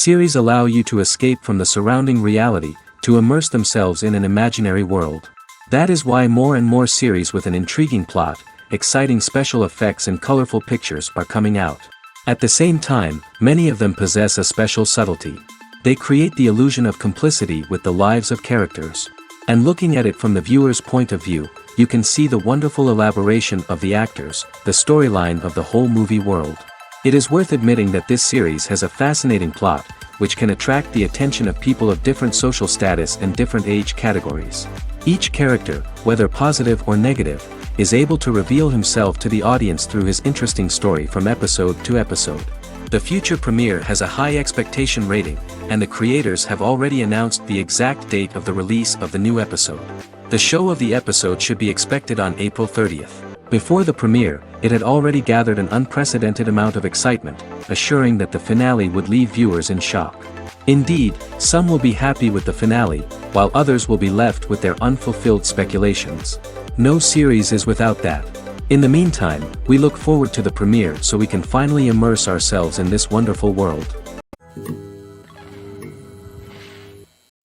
Series allow you to escape from the surrounding reality, to immerse themselves in an imaginary world. That is why more and more series with an intriguing plot, exciting special effects and colorful pictures are coming out. At the same time, many of them possess a special subtlety. They create the illusion of complicity with the lives of characters. And looking at it from the viewer's point of view, you can see the wonderful elaboration of the actors, the storyline of the whole movie world. It is worth admitting that this series has a fascinating plot, which can attract the attention of people of different social status and different age categories. Each character, whether positive or negative, is able to reveal himself to the audience through his interesting story from episode to episode. The future premiere has a high expectation rating, and the creators have already announced the exact date of the release of the new episode. The show of the episode should be expected on April 30th. Before the premiere, it had already gathered an unprecedented amount of excitement, assuring that the finale would leave viewers in shock. Indeed, some will be happy with the finale, while others will be left with their unfulfilled speculations. No series is without that. In the meantime, we look forward to the premiere so we can finally immerse ourselves in this wonderful world.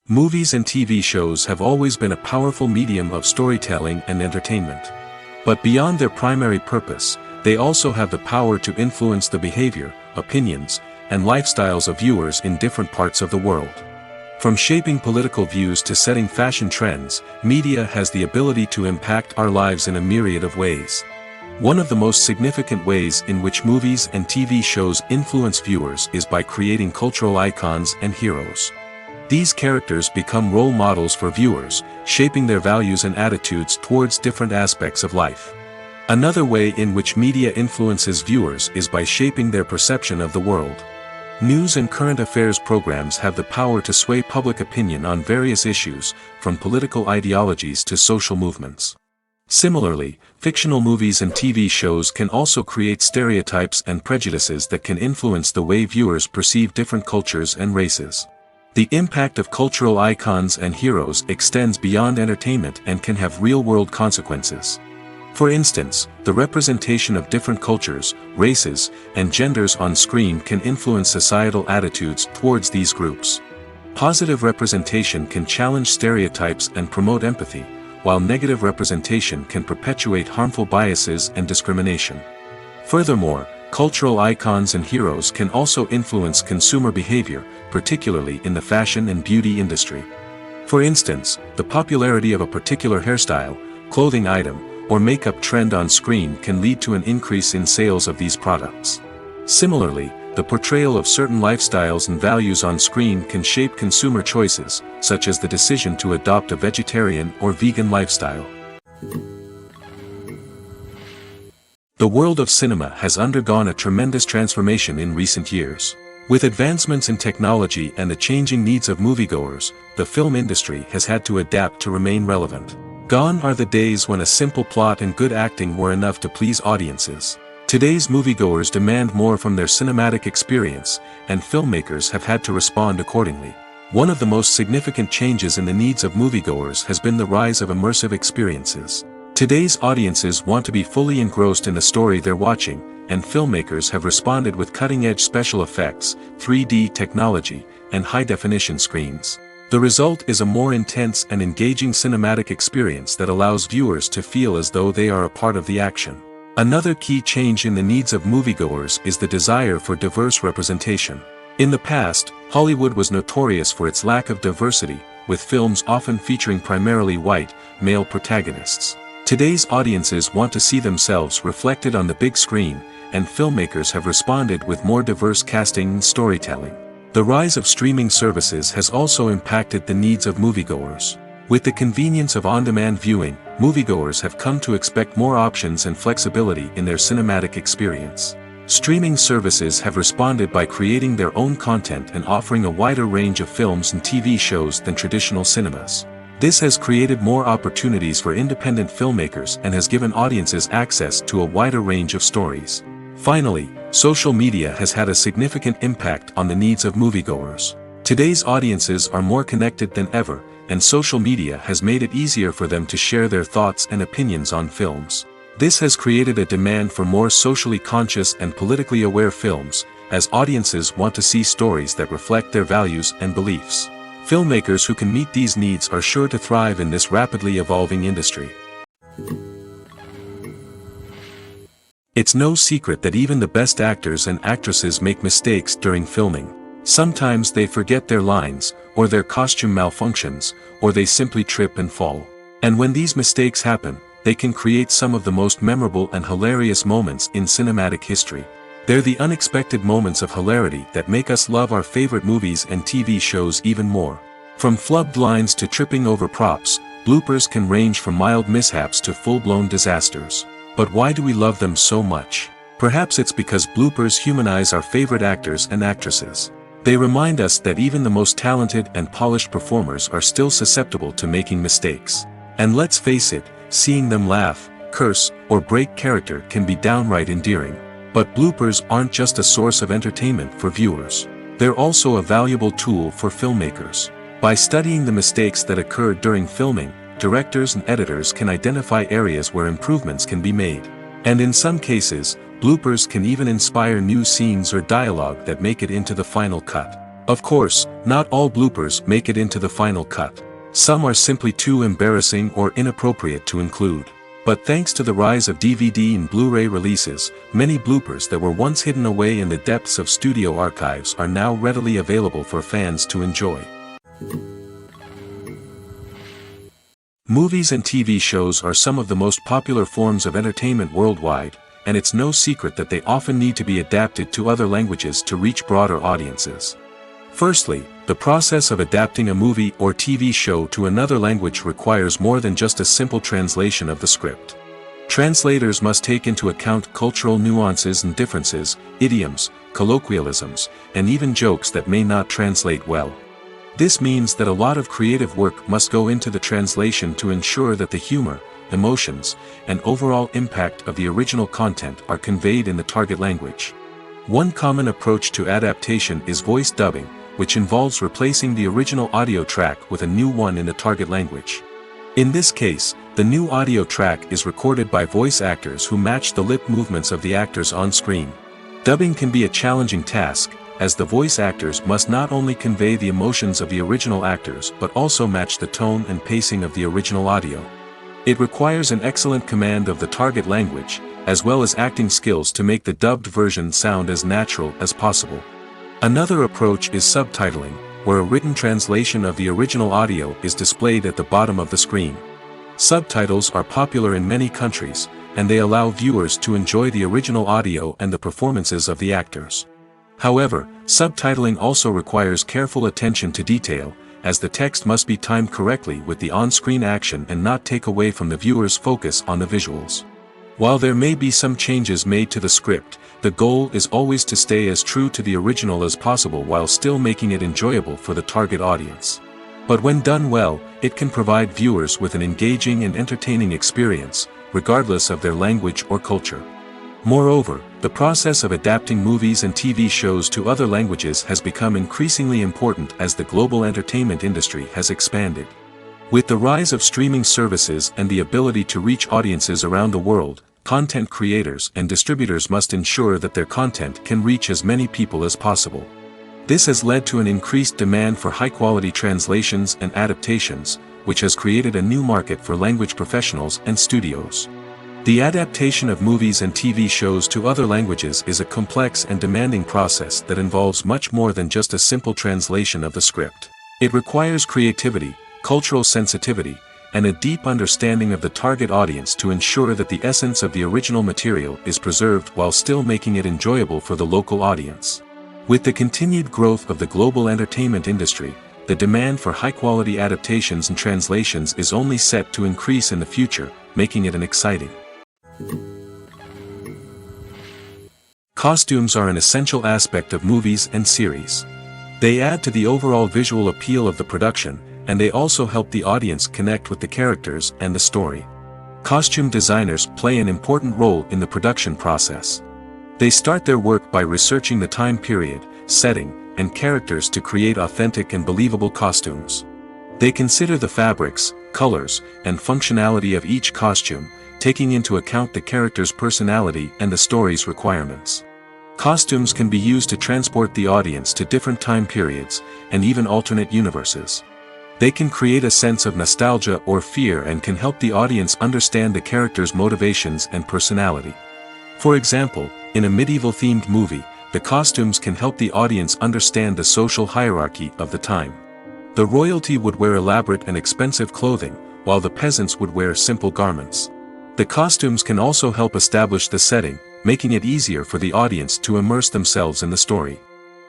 Movies and TV shows have always been a powerful medium of storytelling and entertainment. But beyond their primary purpose, they also have the power to influence the behavior, opinions, and lifestyles of viewers in different parts of the world. From shaping political views to setting fashion trends, media has the ability to impact our lives in a myriad of ways. One of the most significant ways in which movies and TV shows influence viewers is by creating cultural icons and heroes. These characters become role models for viewers, shaping their values and attitudes towards different aspects of life. Another way in which media influences viewers is by shaping their perception of the world. News and current affairs programs have the power to sway public opinion on various issues, from political ideologies to social movements. Similarly, fictional movies and TV shows can also create stereotypes and prejudices that can influence the way viewers perceive different cultures and races. The impact of cultural icons and heroes extends beyond entertainment and can have real-world consequences. For instance, the representation of different cultures, races, and genders on screen can influence societal attitudes towards these groups. Positive representation can challenge stereotypes and promote empathy, while negative representation can perpetuate harmful biases and discrimination. Furthermore, cultural icons and heroes can also influence consumer behavior, particularly in the fashion and beauty industry. For instance, the popularity of a particular hairstyle, clothing item, or makeup trend on screen can lead to an increase in sales of these products. Similarly, the portrayal of certain lifestyles and values on screen can shape consumer choices, such as the decision to adopt a vegetarian or vegan lifestyle. The world of cinema has undergone a tremendous transformation in recent years. With advancements in technology and the changing needs of moviegoers, the film industry has had to adapt to remain relevant. Gone are the days when a simple plot and good acting were enough to please audiences. Today's moviegoers demand more from their cinematic experience, and filmmakers have had to respond accordingly. One of the most significant changes in the needs of moviegoers has been the rise of immersive experiences. Today's audiences want to be fully engrossed in the story they're watching, and filmmakers have responded with cutting-edge special effects, 3D technology, and high-definition screens. The result is a more intense and engaging cinematic experience that allows viewers to feel as though they are a part of the action. Another key change in the needs of moviegoers is the desire for diverse representation. In the past, Hollywood was notorious for its lack of diversity, with films often featuring primarily white, male protagonists. Today's audiences want to see themselves reflected on the big screen, and filmmakers have responded with more diverse casting and storytelling. The rise of streaming services has also impacted the needs of moviegoers. With the convenience of on-demand viewing, moviegoers have come to expect more options and flexibility in their cinematic experience. Streaming services have responded by creating their own content and offering a wider range of films and TV shows than traditional cinemas. This has created more opportunities for independent filmmakers and has given audiences access to a wider range of stories. Finally, social media has had a significant impact on the needs of moviegoers. Today's audiences are more connected than ever, and social media has made it easier for them to share their thoughts and opinions on films. This has created a demand for more socially conscious and politically aware films, as audiences want to see stories that reflect their values and beliefs. Filmmakers who can meet these needs are sure to thrive in this rapidly evolving industry. It's no secret that even the best actors and actresses make mistakes during filming. Sometimes they forget their lines, or their costume malfunctions, or they simply trip and fall. And when these mistakes happen, they can create some of the most memorable and hilarious moments in cinematic history. They're the unexpected moments of hilarity that make us love our favorite movies and TV shows even more. From flubbed lines to tripping over props, bloopers can range from mild mishaps to full-blown disasters. But why do we love them so much? Perhaps it's because bloopers humanize our favorite actors and actresses. They remind us that even the most talented and polished performers are still susceptible to making mistakes. And let's face it, seeing them laugh, curse, or break character can be downright endearing. But bloopers aren't just a source of entertainment for viewers. They're also a valuable tool for filmmakers. By studying the mistakes that occur during filming, directors and editors can identify areas where improvements can be made. And in some cases, bloopers can even inspire new scenes or dialogue that make it into the final cut. Of course, not all bloopers make it into the final cut. Some are simply too embarrassing or inappropriate to include. But thanks to the rise of DVD and Blu-ray releases, many bloopers that were once hidden away in the depths of studio archives are now readily available for fans to enjoy. Movies and TV shows are some of the most popular forms of entertainment worldwide, and it's no secret that they often need to be adapted to other languages to reach broader audiences. Firstly, the process of adapting a movie or TV show to another language requires more than just a simple translation of the script. Translators must take into account cultural nuances and differences, idioms, colloquialisms, and even jokes that may not translate well. This means that a lot of creative work must go into the translation to ensure that the humor, emotions, and overall impact of the original content are conveyed in the target language. One common approach to adaptation is voice dubbing, which involves replacing the original audio track with a new one in the target language. In this case, the new audio track is recorded by voice actors who match the lip movements of the actors on screen. Dubbing can be a challenging task, as the voice actors must not only convey the emotions of the original actors but also match the tone and pacing of the original audio. It requires an excellent command of the target language, as well as acting skills to make the dubbed version sound as natural as possible. Another approach is subtitling, where a written translation of the original audio is displayed at the bottom of the screen. Subtitles are popular in many countries, and they allow viewers to enjoy the original audio and the performances of the actors. However, subtitling also requires careful attention to detail, as the text must be timed correctly with the on-screen action and not take away from the viewer's focus on the visuals. While there may be some changes made to the script, the goal is always to stay as true to the original as possible while still making it enjoyable for the target audience. But when done well, it can provide viewers with an engaging and entertaining experience, regardless of their language or culture. Moreover, the process of adapting movies and TV shows to other languages has become increasingly important as the global entertainment industry has expanded. With the rise of streaming services and the ability to reach audiences around the world, content creators and distributors must ensure that their content can reach as many people as possible. This has led to an increased demand for high-quality translations and adaptations, which has created a new market for language professionals and studios. The adaptation of movies and TV shows to other languages is a complex and demanding process that involves much more than just a simple translation of the script. It requires creativity, cultural sensitivity, and a deep understanding of the target audience to ensure that the essence of the original material is preserved while still making it enjoyable for the local audience. With the continued growth of the global entertainment industry, the demand for high-quality adaptations and translations is only set to increase in the future, making it exciting. Costumes are an essential aspect of movies and series. They add to the overall visual appeal of the production, and they also help the audience connect with the characters and the story. Costume designers play an important role in the production process. They start their work by researching the time period, setting, and characters to create authentic and believable costumes. They consider the fabrics, colors, and functionality of each costume, taking into account the character's personality and the story's requirements. Costumes can be used to transport the audience to different time periods, and even alternate universes. They can create a sense of nostalgia or fear and can help the audience understand the character's motivations and personality. For example, in a medieval-themed movie, the costumes can help the audience understand the social hierarchy of the time. The royalty would wear elaborate and expensive clothing, while the peasants would wear simple garments. The costumes can also help establish the setting, making it easier for the audience to immerse themselves in the story.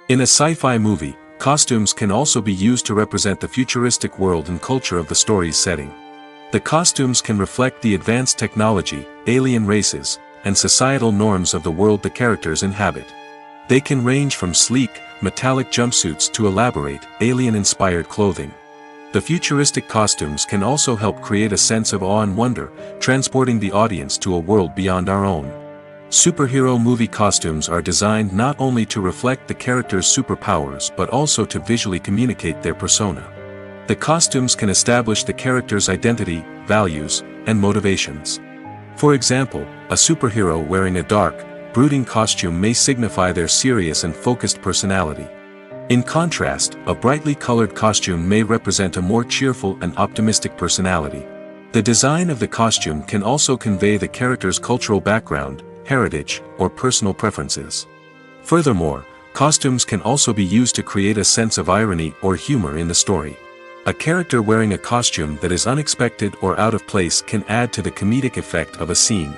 In a sci-fi movie, costumes can also be used to represent the futuristic world and culture of the story's setting. The costumes can reflect the advanced technology, alien races, and societal norms of the world the characters inhabit. They can range from sleek, metallic jumpsuits to elaborate, alien-inspired clothing. The futuristic costumes can also help create a sense of awe and wonder, transporting the audience to a world beyond our own. Superhero movie costumes are designed not only to reflect the character's superpowers but also to visually communicate their persona. The costumes can establish the character's identity, values, and motivations. For example, a superhero wearing a dark, brooding costume may signify their serious and focused personality. In contrast, a brightly colored costume may represent a more cheerful and optimistic personality. The design of the costume can also convey the character's cultural background, heritage, or personal preferences. Furthermore, costumes can also be used to create a sense of irony or humor in the story. A character wearing a costume that is unexpected or out of place can add to the comedic effect of a scene.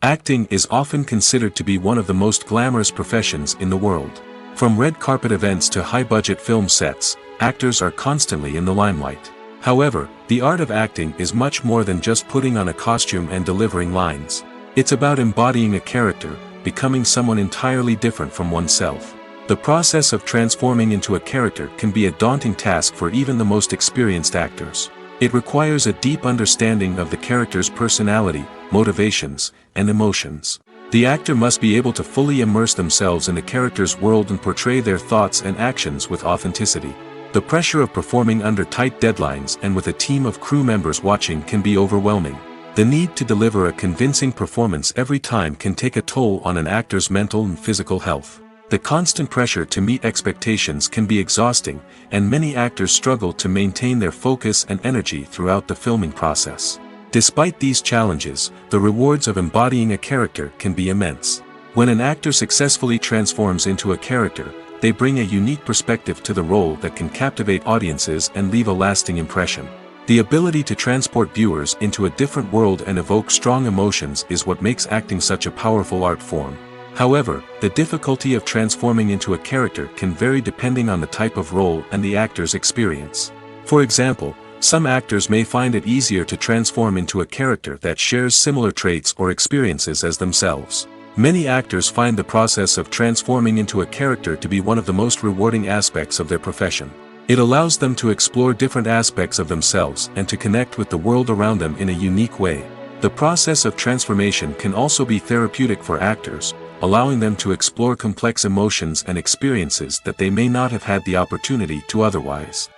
Acting is often considered to be one of the most glamorous professions in the world. From red carpet events to high-budget film sets, actors are constantly in the limelight. However, the art of acting is much more than just putting on a costume and delivering lines. It's about embodying a character, becoming someone entirely different from oneself. The process of transforming into a character can be a daunting task for even the most experienced actors. It requires a deep understanding of the character's personality, motivations, and emotions. The actor must be able to fully immerse themselves in the character's world and portray their thoughts and actions with authenticity. The pressure of performing under tight deadlines and with a team of crew members watching can be overwhelming. The need to deliver a convincing performance every time can take a toll on an actor's mental and physical health. The constant pressure to meet expectations can be exhausting, and many actors struggle to maintain their focus and energy throughout the filming process. Despite these challenges, the rewards of embodying a character can be immense. When an actor successfully transforms into a character, they bring a unique perspective to the role that can captivate audiences and leave a lasting impression. The ability to transport viewers into a different world and evoke strong emotions is what makes acting such a powerful art form. However, the difficulty of transforming into a character can vary depending on the type of role and the actor's experience. For example, some actors may find it easier to transform into a character that shares similar traits or experiences as themselves. Many actors find the process of transforming into a character to be one of the most rewarding aspects of their profession. It allows them to explore different aspects of themselves and to connect with the world around them in a unique way. The process of transformation can also be therapeutic for actors, allowing them to explore complex emotions and experiences that they may not have had the opportunity to otherwise.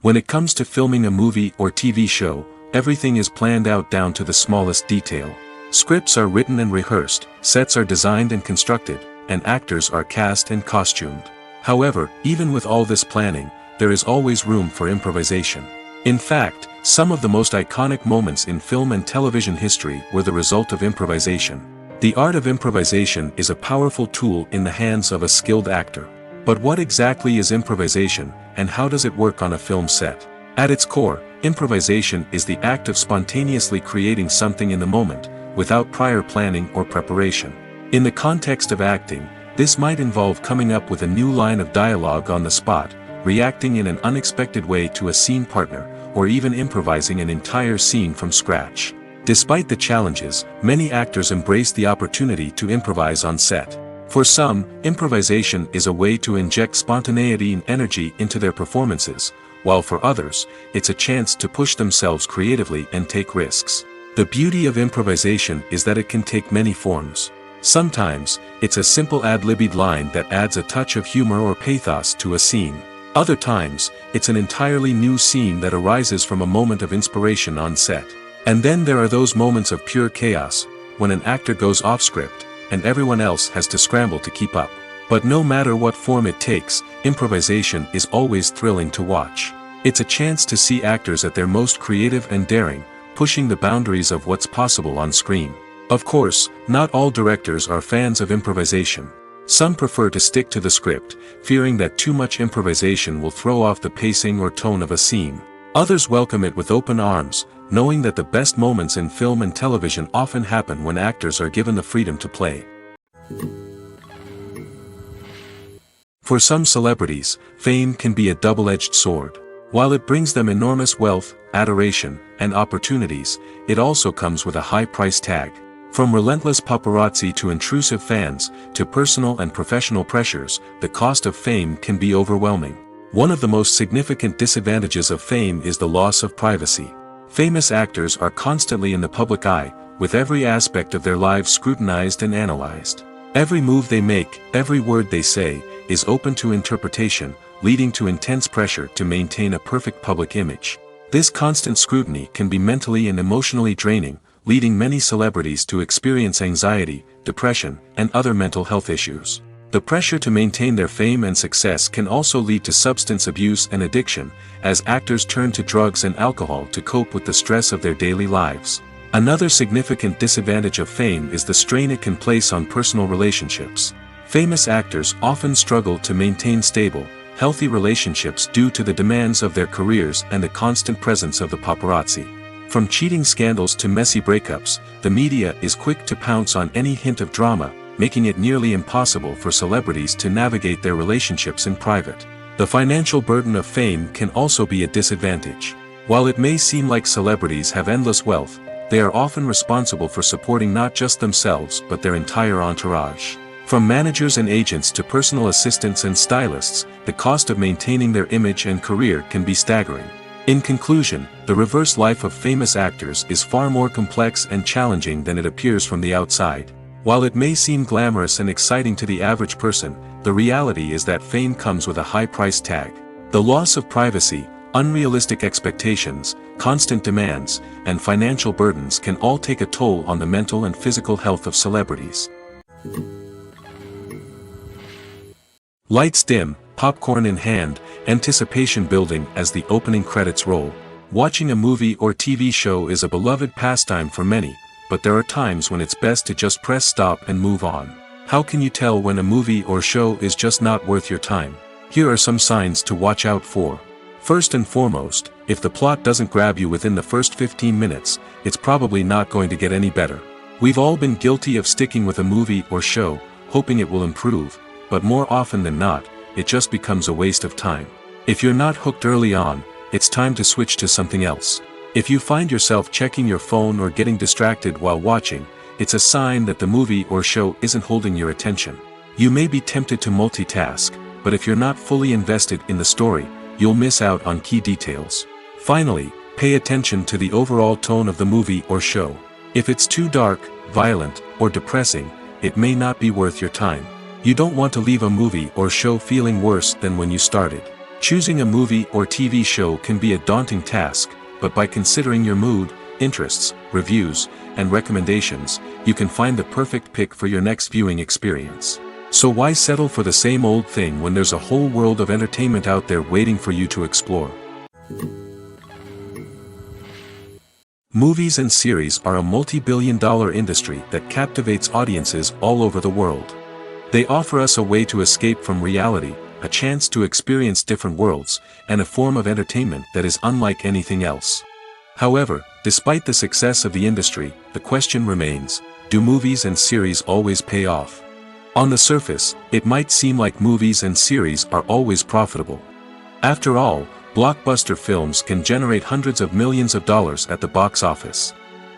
When it comes to filming a movie or TV show, everything is planned out down to the smallest detail. Scripts are written and rehearsed, sets are designed and constructed, and actors are cast and costumed. However, even with all this planning, there is always room for improvisation. In fact, some of the most iconic moments in film and television history were the result of improvisation. The art of improvisation is a powerful tool in the hands of a skilled actor. But what exactly is improvisation, and how does it work on a film set? At its core, improvisation is the act of spontaneously creating something in the moment, without prior planning or preparation. In the context of acting, this might involve coming up with a new line of dialogue on the spot, reacting in an unexpected way to a scene partner, or even improvising an entire scene from scratch. Despite the challenges, many actors embrace the opportunity to improvise on set. For some, improvisation is a way to inject spontaneity and energy into their performances, while for others, it's a chance to push themselves creatively and take risks. The beauty of improvisation is that it can take many forms. Sometimes, it's a simple ad-libbed line that adds a touch of humor or pathos to a scene. Other times, it's an entirely new scene that arises from a moment of inspiration on set. And then there are those moments of pure chaos, when an actor goes off script, and everyone else has to scramble to keep up. But no matter what form it takes, improvisation is always thrilling to watch. It's a chance to see actors at their most creative and daring, pushing the boundaries of what's possible on screen. Of course, not all directors are fans of improvisation. Some prefer to stick to the script, fearing that too much improvisation will throw off the pacing or tone of a scene. Others welcome it with open arms, knowing that the best moments in film and television often happen when actors are given the freedom to play. For some celebrities, fame can be a double-edged sword. While it brings them enormous wealth, adoration, and opportunities, it also comes with a high price tag. From relentless paparazzi to intrusive fans, to personal and professional pressures, the cost of fame can be overwhelming. One of the most significant disadvantages of fame is the loss of privacy. Famous actors are constantly in the public eye, with every aspect of their lives scrutinized and analyzed. Every move they make, every word they say, is open to interpretation, leading to intense pressure to maintain a perfect public image. This constant scrutiny can be mentally and emotionally draining, leading many celebrities to experience anxiety, depression, and other mental health issues. The pressure to maintain their fame and success can also lead to substance abuse and addiction, as actors turn to drugs and alcohol to cope with the stress of their daily lives. Another significant disadvantage of fame is the strain it can place on personal relationships. Famous actors often struggle to maintain stable, healthy relationships due to the demands of their careers and the constant presence of the paparazzi. From cheating scandals to messy breakups, the media is quick to pounce on any hint of drama, making it nearly impossible for celebrities to navigate their relationships in private. The financial burden of fame can also be a disadvantage. While it may seem like celebrities have endless wealth, they are often responsible for supporting not just themselves but their entire entourage. From managers and agents to personal assistants and stylists, the cost of maintaining their image and career can be staggering. In conclusion, the reverse life of famous actors is far more complex and challenging than it appears from the outside. While it may seem glamorous and exciting to the average person, the reality is that fame comes with a high price tag. The loss of privacy, unrealistic expectations, constant demands, and financial burdens can all take a toll on the mental and physical health of celebrities. Lights dim, popcorn in hand, anticipation building as the opening credits roll. Watching a movie or TV show is a beloved pastime for many, but there are times when it's best to just press stop and move on. How can you tell when a movie or show is just not worth your time? Here are some signs to watch out for. First and foremost, if the plot doesn't grab you within the first 15 minutes, it's probably not going to get any better. We've all been guilty of sticking with a movie or show, hoping it will improve, but more often than not, it just becomes a waste of time. If you're not hooked early on, it's time to switch to something else. If you find yourself checking your phone or getting distracted while watching, it's a sign that the movie or show isn't holding your attention. You may be tempted to multitask, but if you're not fully invested in the story, you'll miss out on key details. Finally, pay attention to the overall tone of the movie or show. If it's too dark, violent, or depressing, it may not be worth your time. You don't want to leave a movie or show feeling worse than when you started. Choosing a movie or TV show can be a daunting task, but by considering your mood, interests, reviews, and recommendations, you can find the perfect pick for your next viewing experience. So why settle for the same old thing when there's a whole world of entertainment out there waiting for you to explore? Movies and series are a multi-billion-dollar industry that captivates audiences all over the world. They offer us a way to escape from reality, a chance to experience different worlds, and a form of entertainment that is unlike anything else. However, despite the success of the industry, the question remains, do movies and series always pay off? On the surface, it might seem like movies and series are always profitable. After all, blockbuster films can generate hundreds of millions of dollars at the box office.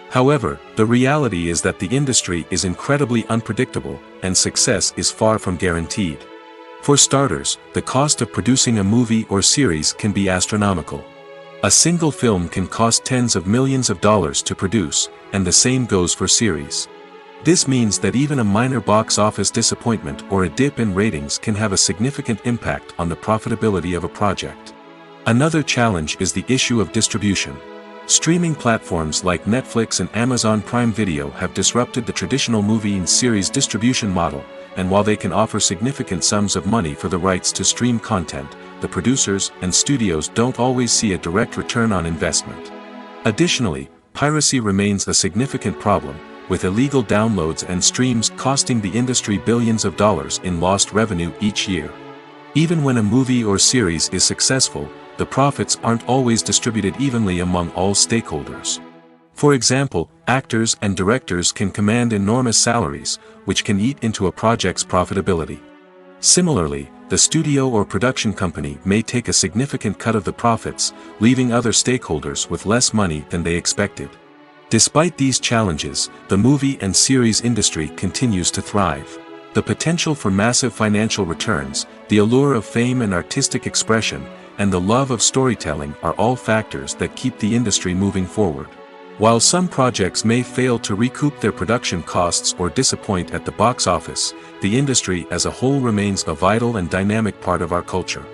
However, the reality is that the industry is incredibly unpredictable, and success is far from guaranteed. For starters, the cost of producing a movie or series can be astronomical. A single film can cost tens of millions of dollars to produce, and the same goes for series. This means that even a minor box office disappointment or a dip in ratings can have a significant impact on the profitability of a project. Another challenge is the issue of distribution. Streaming platforms like Netflix and Amazon Prime Video have disrupted the traditional movie and series distribution model, and while they can offer significant sums of money for the rights to stream content, the producers and studios don't always see a direct return on investment. Additionally, piracy remains a significant problem, with illegal downloads and streams costing the industry billions of dollars in lost revenue each year. Even when a movie or series is successful, the profits aren't always distributed evenly among all stakeholders. For example, actors and directors can command enormous salaries, which can eat into a project's profitability. Similarly, the studio or production company may take a significant cut of the profits, leaving other stakeholders with less money than they expected. Despite these challenges, the movie and series industry continues to thrive. The potential for massive financial returns, the allure of fame and artistic expression, and the love of storytelling are all factors that keep the industry moving forward. While some projects may fail to recoup their production costs or disappoint at the box office, the industry as a whole remains a vital and dynamic part of our culture.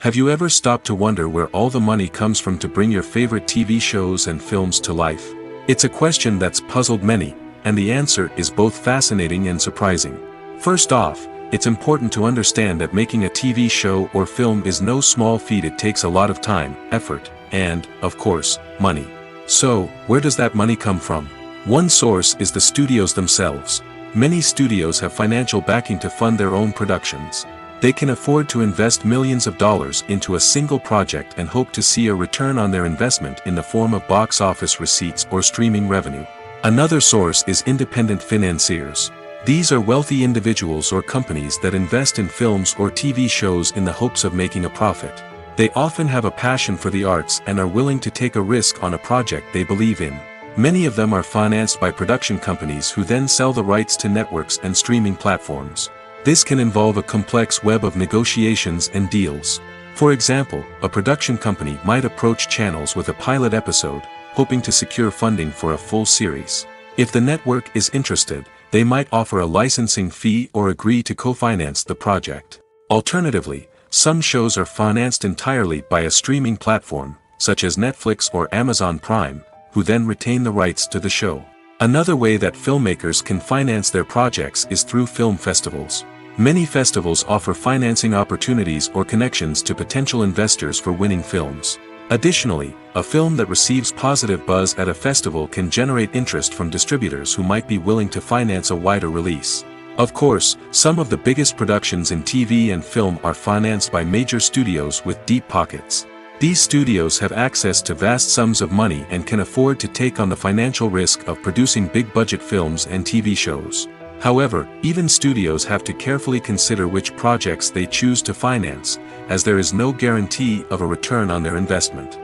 Have you ever stopped to wonder where all the money comes from to bring your favorite TV shows and films to life? It's a question that's puzzled many, and the answer is both fascinating and surprising. First off, it's important to understand that making a TV show or film is no small feat. It takes a lot of time, effort, and, of course, money. So, where does that money come from? One source is the studios themselves. Many studios have financial backing to fund their own productions. They can afford to invest millions of dollars into a single project and hope to see a return on their investment in the form of box office receipts or streaming revenue. Another source is independent financiers. These are wealthy individuals or companies that invest in films or TV shows in the hopes of making a profit. They often have a passion for the arts and are willing to take a risk on a project they believe in. Many of them are financed by production companies who then sell the rights to networks and streaming platforms. This can involve a complex web of negotiations and deals. For example, a production company might approach channels with a pilot episode, hoping to secure funding for a full series. If the network is interested, they might offer a licensing fee or agree to co-finance the project. Alternatively, some shows are financed entirely by a streaming platform, such as Netflix or Amazon Prime, who then retain the rights to the show. Another way that filmmakers can finance their projects is through film festivals. Many festivals offer financing opportunities or connections to potential investors for winning films. Additionally, a film that receives positive buzz at a festival can generate interest from distributors who might be willing to finance a wider release. Of course, some of the biggest productions in TV and film are financed by major studios with deep pockets. These studios have access to vast sums of money and can afford to take on the financial risk of producing big-budget films and TV shows. However, even studios have to carefully consider which projects they choose to finance, as there is no guarantee of a return on their investment.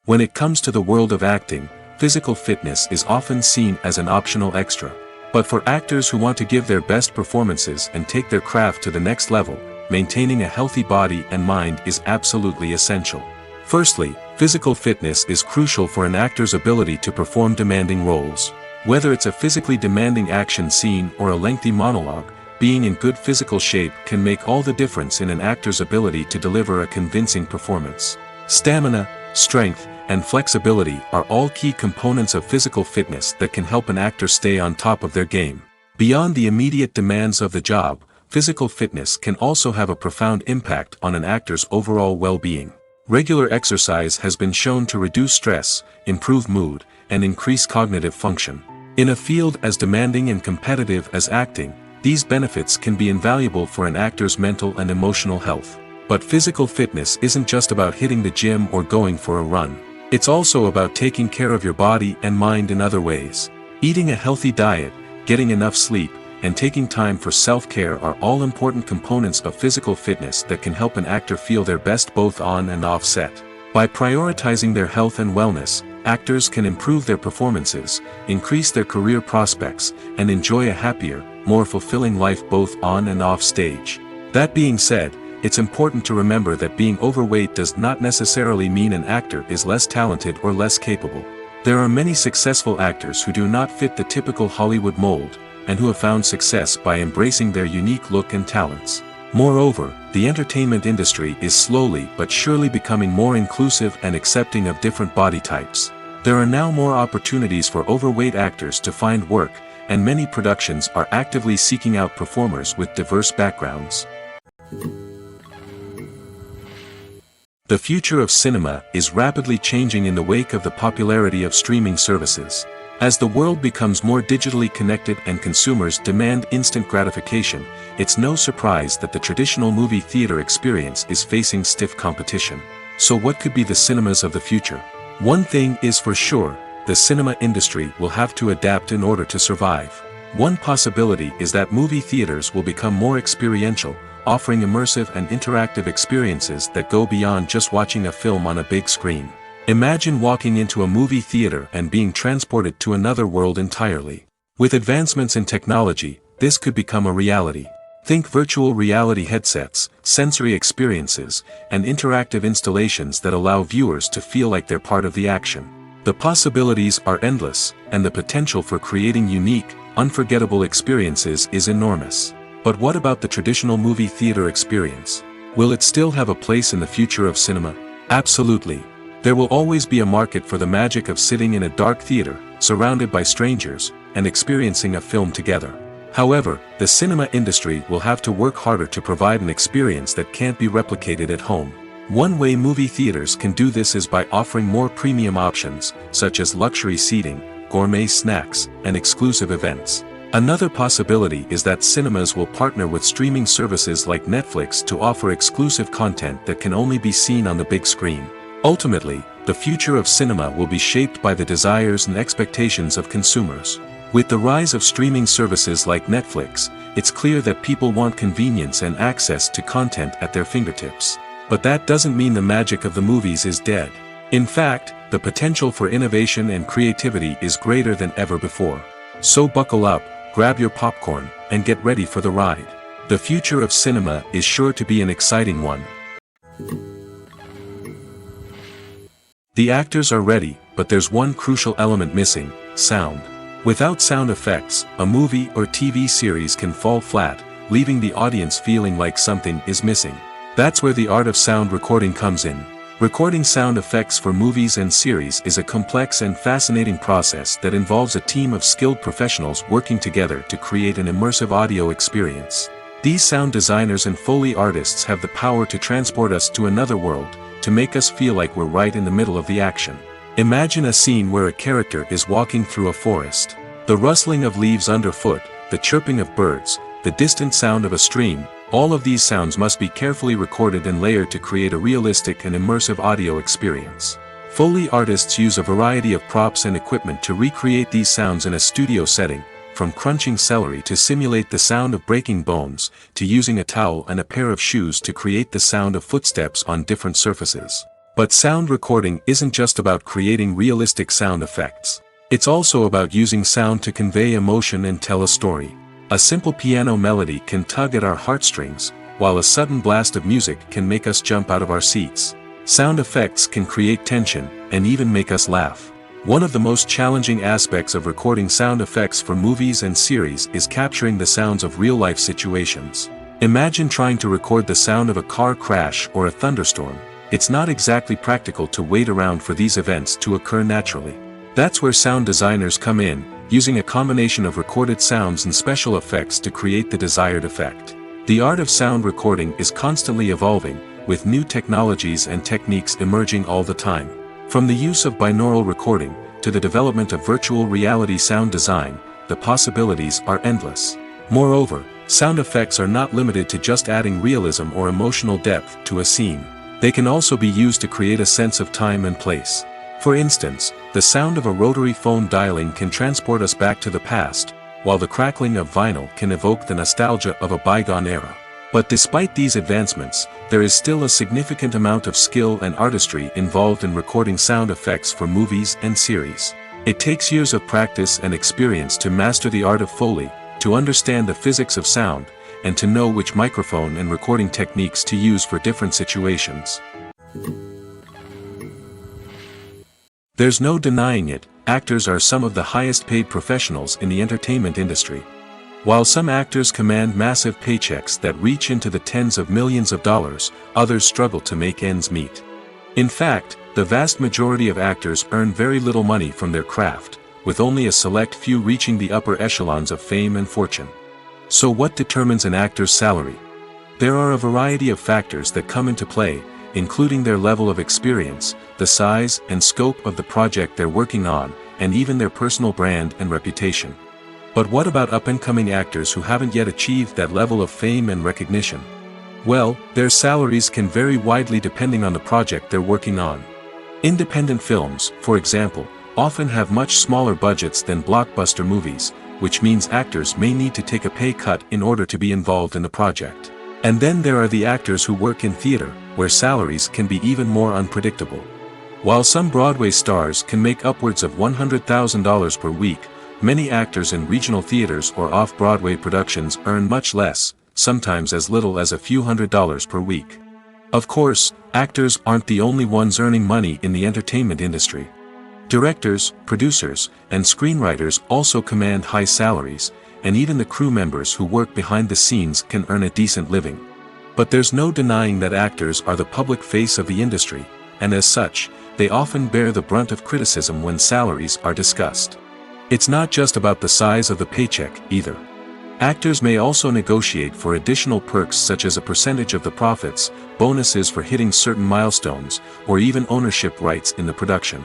When it comes to the world of acting, physical fitness is often seen as an optional extra. But for actors who want to give their best performances and take their craft to the next level, maintaining a healthy body and mind is absolutely essential. Firstly, physical fitness is crucial for an actor's ability to perform demanding roles. Whether it's a physically demanding action scene or a lengthy monologue, being in good physical shape can make all the difference in an actor's ability to deliver a convincing performance. Stamina, strength, and flexibility are all key components of physical fitness that can help an actor stay on top of their game. Beyond the immediate demands of the job, physical fitness can also have a profound impact on an actor's overall well-being. Regular exercise has been shown to reduce stress, improve mood, and increase cognitive function. In a field as demanding and competitive as acting, these benefits can be invaluable for an actor's mental and emotional health. But physical fitness isn't just about hitting the gym or going for a run. It's also about taking care of your body and mind in other ways. Eating a healthy diet, getting enough sleep, and taking time for self-care are all important components of physical fitness that can help an actor feel their best both on and off set. By prioritizing their health and wellness, actors can improve their performances, increase their career prospects, and enjoy a happier, more fulfilling life both on and off stage. That being said, it's important to remember that being overweight does not necessarily mean an actor is less talented or less capable. There are many successful actors who do not fit the typical Hollywood mold, and who have found success by embracing their unique look and talents. Moreover, the entertainment industry is slowly but surely becoming more inclusive and accepting of different body types. There are now more opportunities for overweight actors to find work, and many productions are actively seeking out performers with diverse backgrounds. The future of cinema is rapidly changing in the wake of the popularity of streaming services. As the world becomes more digitally connected and consumers demand instant gratification, it's no surprise that the traditional movie theater experience is facing stiff competition. So what could be the cinemas of the future? One thing is for sure, the cinema industry will have to adapt in order to survive. One possibility is that movie theaters will become more experiential, offering immersive and interactive experiences that go beyond just watching a film on a big screen. Imagine walking into a movie theater and being transported to another world entirely. With advancements in technology, this could become a reality. Think virtual reality headsets, sensory experiences, and interactive installations that allow viewers to feel like they're part of the action. The possibilities are endless, and the potential for creating unique, unforgettable experiences is enormous. But what about the traditional movie theater experience? Will it still have a place in the future of cinema? Absolutely. There will always be a market for the magic of sitting in a dark theater, surrounded by strangers, and experiencing a film together. However, the cinema industry will have to work harder to provide an experience that can't be replicated at home. One way movie theaters can do this is by offering more premium options, such as luxury seating, gourmet snacks, and exclusive events. Another possibility is that cinemas will partner with streaming services like Netflix to offer exclusive content that can only be seen on the big screen. Ultimately, the future of cinema will be shaped by the desires and expectations of consumers. With the rise of streaming services like Netflix, it's clear that people want convenience and access to content at their fingertips. But that doesn't mean the magic of the movies is dead. In fact, the potential for innovation and creativity is greater than ever before. So buckle up, grab your popcorn, and get ready for the ride. The future of cinema is sure to be an exciting one. The actors are ready, but there's one crucial element missing: sound. Without sound effects, a movie or TV series can fall flat, leaving the audience feeling like something is missing. That's where the art of sound recording comes in. Recording sound effects for movies and series is a complex and fascinating process that involves a team of skilled professionals working together to create an immersive audio experience. These sound designers and Foley artists have the power to transport us to another world, to make us feel like we're right in the middle of the action. Imagine a scene where a character is walking through a forest. The rustling of leaves underfoot, the chirping of birds, the distant sound of a stream, all of these sounds must be carefully recorded and layered to create a realistic and immersive audio experience. Foley artists use a variety of props and equipment to recreate these sounds in a studio setting, from crunching celery to simulate the sound of breaking bones, to using a towel and a pair of shoes to create the sound of footsteps on different surfaces. But sound recording isn't just about creating realistic sound effects. It's also about using sound to convey emotion and tell a story. A simple piano melody can tug at our heartstrings, while a sudden blast of music can make us jump out of our seats. Sound effects can create tension, and even make us laugh. One of the most challenging aspects of recording sound effects for movies and series is capturing the sounds of real-life situations. Imagine trying to record the sound of a car crash or a thunderstorm. it's not exactly practical to wait around for these events to occur naturally. That's where sound designers come in, using a combination of recorded sounds and special effects to create the desired effect. The art of sound recording is constantly evolving, with new technologies and techniques emerging all the time. From the use of binaural recording, to the development of virtual reality sound design, the possibilities are endless. Moreover, sound effects are not limited to just adding realism or emotional depth to a scene. They can also be used to create a sense of time and place. For instance, the sound of a rotary phone dialing can transport us back to the past, while the crackling of vinyl can evoke the nostalgia of a bygone era. But despite these advancements, there is still a significant amount of skill and artistry involved in recording sound effects for movies and series. It takes years of practice and experience to master the art of Foley, to understand the physics of sound, and to know which microphone and recording techniques to use for different situations. There's no denying it, actors are some of the highest paid professionals in the entertainment industry. While some actors command massive paychecks that reach into the tens of millions of dollars, others struggle to make ends meet. In fact, the vast majority of actors earn very little money from their craft, with only a select few reaching the upper echelons of fame and fortune. So what determines an actor's salary? There are a variety of factors that come into play, including their level of experience, the size and scope of the project they're working on, and even their personal brand and reputation. But what about up-and-coming actors who haven't yet achieved that level of fame and recognition? Well, their salaries can vary widely depending on the project they're working on. Independent films, for example, often have much smaller budgets than blockbuster movies, which means actors may need to take a pay cut in order to be involved in the project. And then there are the actors who work in theater, where salaries can be even more unpredictable. While some Broadway stars can make upwards of $100,000 per week, many actors in regional theaters or off-Broadway productions earn much less, sometimes as little as a few $100s per week. Of course, actors aren't the only ones earning money in the entertainment industry. Directors, producers, and screenwriters also command high salaries, and even the crew members who work behind the scenes can earn a decent living. But there's no denying that actors are the public face of the industry, and as such, they often bear the brunt of criticism when salaries are discussed. It's not just about the size of the paycheck, either. Actors may also negotiate for additional perks such as a percentage of the profits, bonuses for hitting certain milestones, or even ownership rights in the production.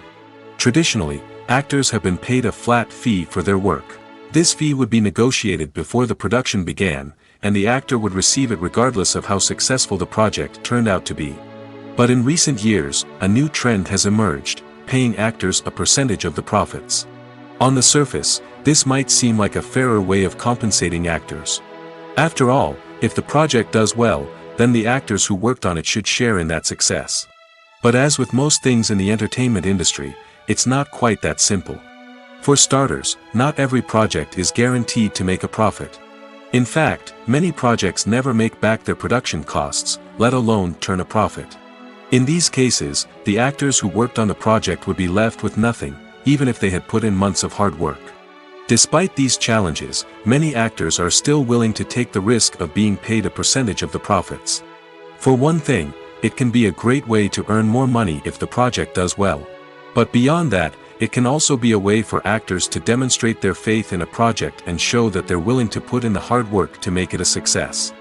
Traditionally, actors have been paid a flat fee for their work. This fee would be negotiated before the production began, and the actor would receive it regardless of how successful the project turned out to be. But in recent years, a new trend has emerged, paying actors a percentage of the profits. On the surface, this might seem like a fairer way of compensating actors. After all, if the project does well, then the actors who worked on it should share in that success. But as with most things in the entertainment industry, it's not quite that simple. For starters, not every project is guaranteed to make a profit. In fact, many projects never make back their production costs, let alone turn a profit. In these cases, the actors who worked on the project would be left with nothing, even if they had put in months of hard work. Despite these challenges, many actors are still willing to take the risk of being paid a percentage of the profits. For one thing, it can be a great way to earn more money if the project does well. But beyond that, it can also be a way for actors to demonstrate their faith in a project and show that they're willing to put in the hard work to make it a success.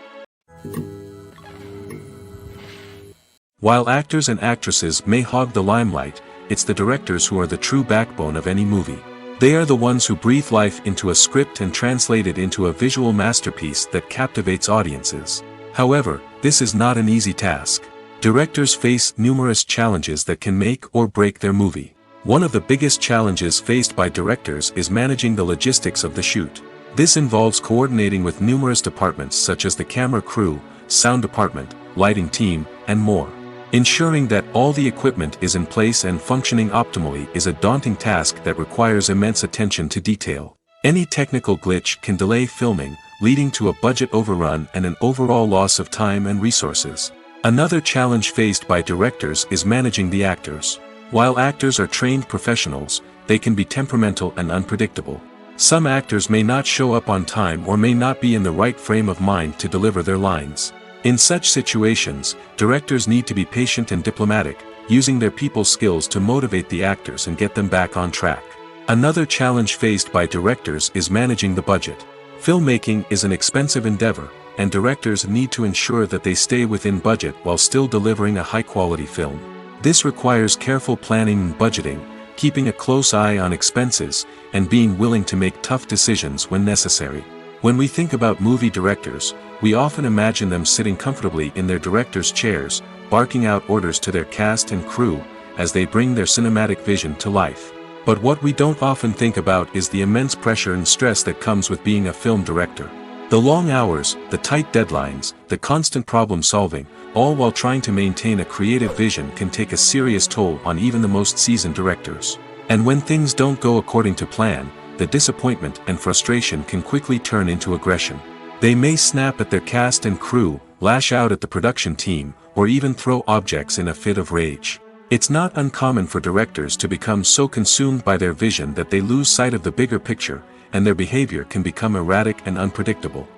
While actors and actresses may hog the limelight, it's the directors who are the true backbone of any movie. They are the ones who breathe life into a script and translate it into a visual masterpiece that captivates audiences. However, this is not an easy task. Directors face numerous challenges that can make or break their movie. One of the biggest challenges faced by directors is managing the logistics of the shoot. This involves coordinating with numerous departments such as the camera crew, sound department, lighting team, and more. Ensuring that all the equipment is in place and functioning optimally is a daunting task that requires immense attention to detail. Any technical glitch can delay filming, leading to a budget overrun and an overall loss of time and resources. Another challenge faced by directors is managing the actors. While actors are trained professionals, they can be temperamental and unpredictable. Some actors may not show up on time or may not be in the right frame of mind to deliver their lines. In such situations, directors need to be patient and diplomatic, using their people skills to motivate the actors and get them back on track. Another challenge faced by directors is managing the budget. Filmmaking is an expensive endeavor, and directors need to ensure that they stay within budget while still delivering a high-quality film. This requires careful planning and budgeting, keeping a close eye on expenses, and being willing to make tough decisions when necessary. When we think about movie directors, we often imagine them sitting comfortably in their director's chairs, barking out orders to their cast and crew, as they bring their cinematic vision to life. But what we don't often think about is the immense pressure and stress that comes with being a film director. The long hours, the tight deadlines, the constant problem solving, all while trying to maintain a creative vision can take a serious toll on even the most seasoned directors. And when things don't go according to plan, the disappointment and frustration can quickly turn into aggression. They may snap at their cast and crew, lash out at the production team, or even throw objects in a fit of rage. It's not uncommon for directors to become so consumed by their vision that they lose sight of the bigger picture, and their behavior can become erratic and unpredictable.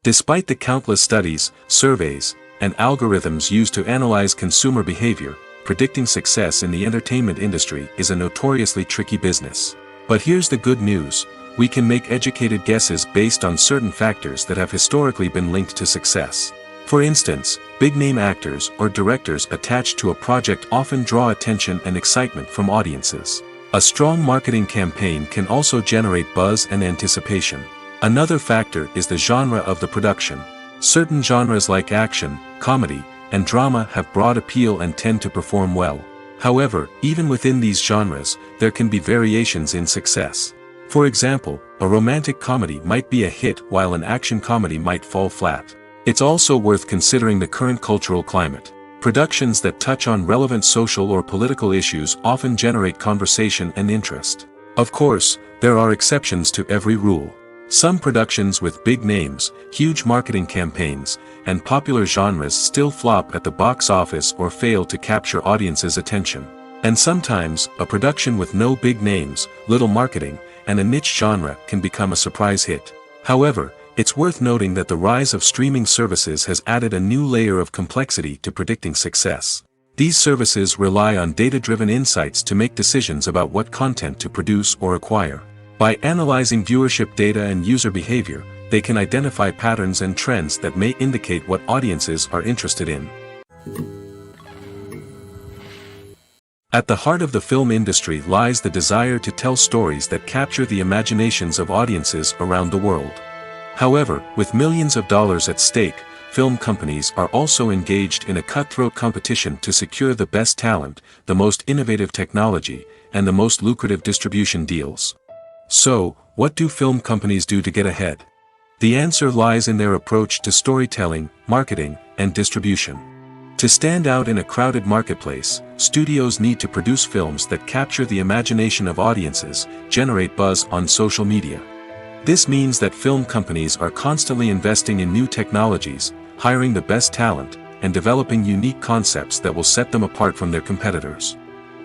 Despite the countless studies, surveys, and algorithms used to analyze consumer behavior, predicting success in the entertainment industry is a notoriously tricky business. But here's the good news: we can make educated guesses based on certain factors that have historically been linked to success. For instance, big-name actors or directors attached to a project often draw attention and excitement from audiences. A strong marketing campaign can also generate buzz and anticipation. Another factor is the genre of the production. Certain genres like action, comedy, and drama have broad appeal and tend to perform well. However, even within these genres, there can be variations in success. For example, a romantic comedy might be a hit while an action comedy might fall flat. It's also worth considering the current cultural climate. Productions that touch on relevant social or political issues often generate conversation and interest. Of course, there are exceptions to every rule. Some productions with big names, huge marketing campaigns, and popular genres still flop at the box office or fail to capture audiences' attention. And sometimes, a production with no big names, little marketing, and a niche genre can become a surprise hit. However, it's worth noting that the rise of streaming services has added a new layer of complexity to predicting success. These services rely on data-driven insights to make decisions about what content to produce or acquire. By analyzing viewership data and user behavior, they can identify patterns and trends that may indicate what audiences are interested in. At the heart of the film industry lies the desire to tell stories that capture the imaginations of audiences around the world. However, with millions of dollars at stake, film companies are also engaged in a cutthroat competition to secure the best talent, the most innovative technology, and the most lucrative distribution deals. So, what do film companies do to get ahead? The answer lies in their approach to storytelling, marketing, and distribution. To stand out in a crowded marketplace, studios need to produce films that capture the imagination of audiences, generate buzz on social media. This means that film companies are constantly investing in new technologies, hiring the best talent, and developing unique concepts that will set them apart from their competitors.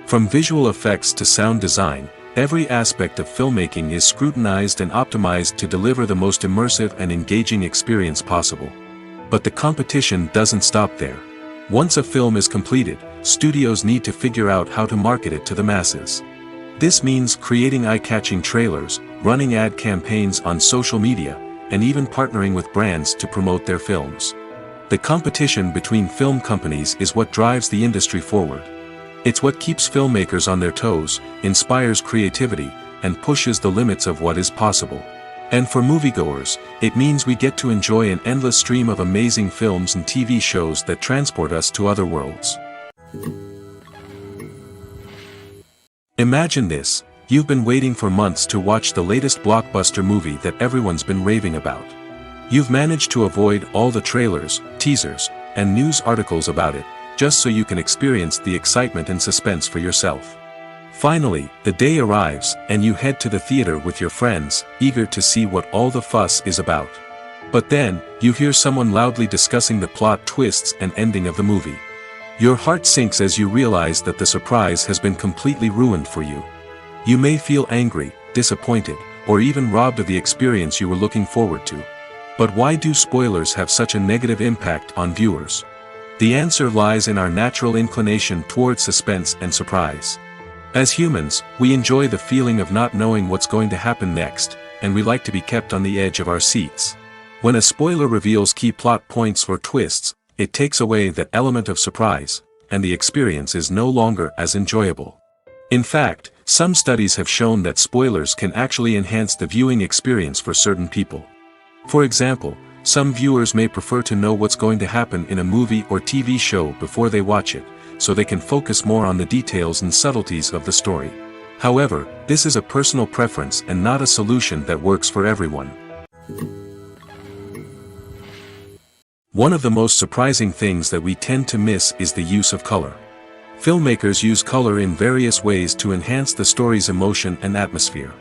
From visual effects to sound design, every aspect of filmmaking is scrutinized and optimized to deliver the most immersive and engaging experience possible. But the competition doesn't stop there. Once a film is completed, studios need to figure out how to market it to the masses. This means creating eye-catching trailers, running ad campaigns on social media, and even partnering with brands to promote their films. The competition between film companies is what drives the industry forward. It's what keeps filmmakers on their toes, inspires creativity, and pushes the limits of what is possible. And for moviegoers, it means we get to enjoy an endless stream of amazing films and TV shows that transport us to other worlds. Imagine this: you've been waiting for months to watch the latest blockbuster movie that everyone's been raving about. You've managed to avoid all the trailers, teasers, and news articles about it, just so you can experience the excitement and suspense for yourself. Finally, the day arrives, and you head to the theater with your friends, eager to see what all the fuss is about. But then, you hear someone loudly discussing the plot twists and ending of the movie. Your heart sinks as you realize that the surprise has been completely ruined for you. You may feel angry, disappointed, or even robbed of the experience you were looking forward to. But why do spoilers have such a negative impact on viewers? The answer lies in our natural inclination toward suspense and surprise. As humans, we enjoy the feeling of not knowing what's going to happen next, and we like to be kept on the edge of our seats. When a spoiler reveals key plot points or twists, it takes away that element of surprise, and the experience is no longer as enjoyable. In fact, some studies have shown that spoilers can actually enhance the viewing experience for certain people. For example, some viewers may prefer to know what's going to happen in a movie or TV show before they watch it, so they can focus more on the details and subtleties of the story. However, this is a personal preference and not a solution that works for everyone. One of the most surprising things that we tend to miss is the use of color. Filmmakers use color in various ways to enhance the story's emotion and atmosphere.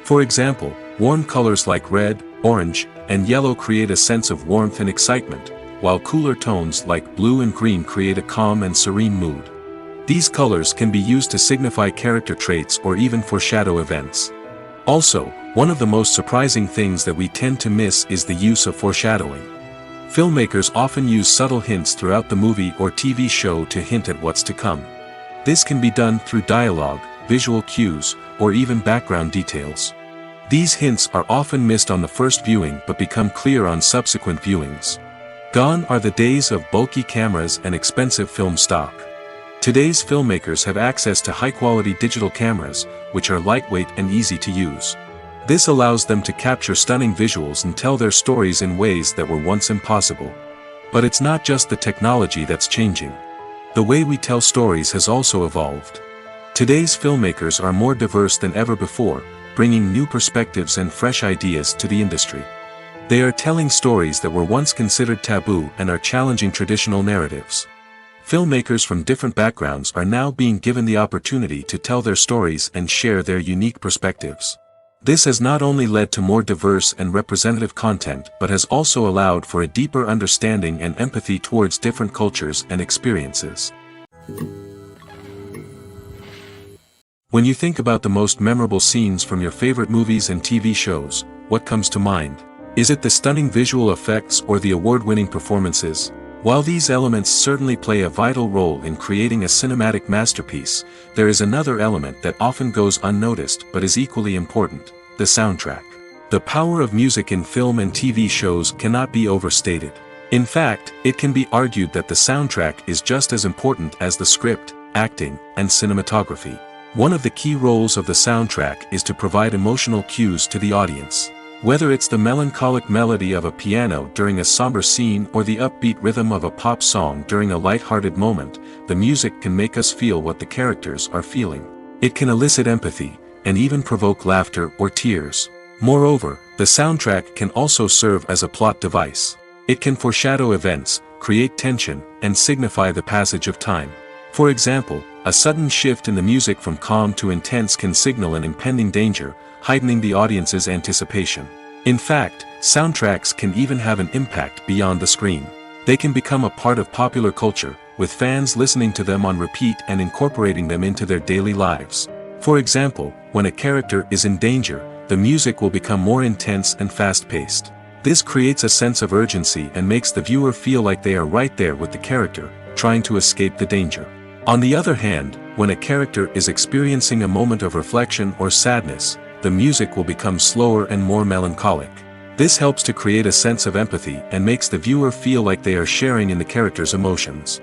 For example, warm colors like red, orange, and yellow create a sense of warmth and excitement, while cooler tones like blue and green create a calm and serene mood. These colors can be used to signify character traits or even foreshadow events. Also, one of the most surprising things that we tend to miss is the use of foreshadowing. Filmmakers often use subtle hints throughout the movie or TV show to hint at what's to come. This can be done through dialogue, visual cues, or even background details. These hints are often missed on the first viewing but become clear on subsequent viewings. Gone are the days of bulky cameras and expensive film stock. Today's filmmakers have access to high-quality digital cameras, which are lightweight and easy to use. This allows them to capture stunning visuals and tell their stories in ways that were once impossible. But it's not just the technology that's changing. The way we tell stories has also evolved. Today's filmmakers are more diverse than ever before, bringing new perspectives and fresh ideas to the industry. They are telling stories that were once considered taboo and are challenging traditional narratives. Filmmakers from different backgrounds are now being given the opportunity to tell their stories and share their unique perspectives. This has not only led to more diverse and representative content but has also allowed for a deeper understanding and empathy towards different cultures and experiences. When you think about the most memorable scenes from your favorite movies and TV shows, what comes to mind? Is it the stunning visual effects or the award-winning performances? While these elements certainly play a vital role in creating a cinematic masterpiece, there is another element that often goes unnoticed but is equally important: the soundtrack. The power of music in film and TV shows cannot be overstated. In fact, it can be argued that the soundtrack is just as important as the script, acting, and cinematography. One of the key roles of the soundtrack is to provide emotional cues to the audience. Whether it's the melancholic melody of a piano during a somber scene or the upbeat rhythm of a pop song during a light-hearted moment, the music can make us feel what the characters are feeling. It can elicit empathy, and even provoke laughter or tears. Moreover, the soundtrack can also serve as a plot device. It can foreshadow events, create tension, and signify the passage of time. For example, a sudden shift in the music from calm to intense can signal an impending danger, heightening the audience's anticipation. In fact, soundtracks can even have an impact beyond the screen. They can become a part of popular culture, with fans listening to them on repeat and incorporating them into their daily lives. For example, when a character is in danger, the music will become more intense and fast-paced. This creates a sense of urgency and makes the viewer feel like they are right there with the character, trying to escape the danger. On the other hand, when a character is experiencing a moment of reflection or sadness, the music will become slower and more melancholic. This helps to create a sense of empathy and makes the viewer feel like they are sharing in the character's emotions.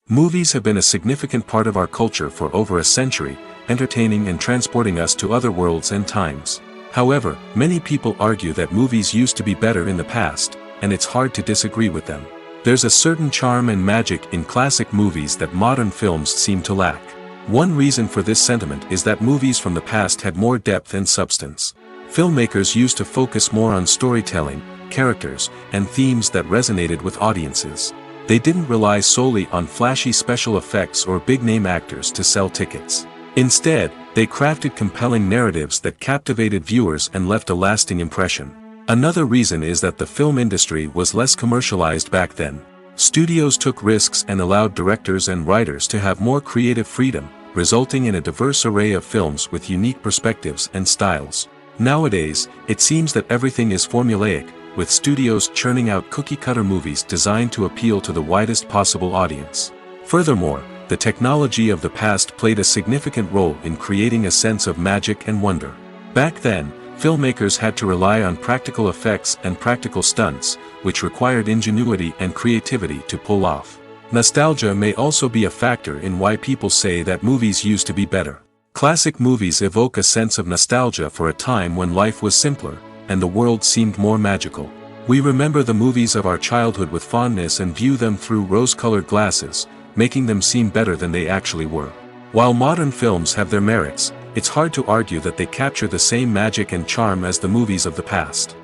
Movies have been a significant part of our culture for over a century, entertaining and transporting us to other worlds and times. However, many people argue that movies used to be better in the past, and it's hard to disagree with them. There's a certain charm and magic in classic movies that modern films seem to lack. One reason for this sentiment is that movies from the past had more depth and substance. Filmmakers used to focus more on storytelling, characters, and themes that resonated with audiences. They didn't rely solely on flashy special effects or big-name actors to sell tickets. Instead, they crafted compelling narratives that captivated viewers and left a lasting impression. Another reason is that the film industry was less commercialized back then. Studios took risks and allowed directors and writers to have more creative freedom, resulting in a diverse array of films with unique perspectives and styles. Nowadays, it seems that everything is formulaic, with studios churning out cookie-cutter movies designed to appeal to the widest possible audience. Furthermore, the technology of the past played a significant role in creating a sense of magic and wonder. Back then, filmmakers had to rely on practical effects and practical stunts, which required ingenuity and creativity to pull off. Nostalgia may also be a factor in why people say that movies used to be better. Classic movies evoke a sense of nostalgia for a time when life was simpler, and the world seemed more magical. We remember the movies of our childhood with fondness and view them through rose-colored glasses, making them seem better than they actually were. While modern films have their merits, it's hard to argue that they capture the same magic and charm as the movies of the past.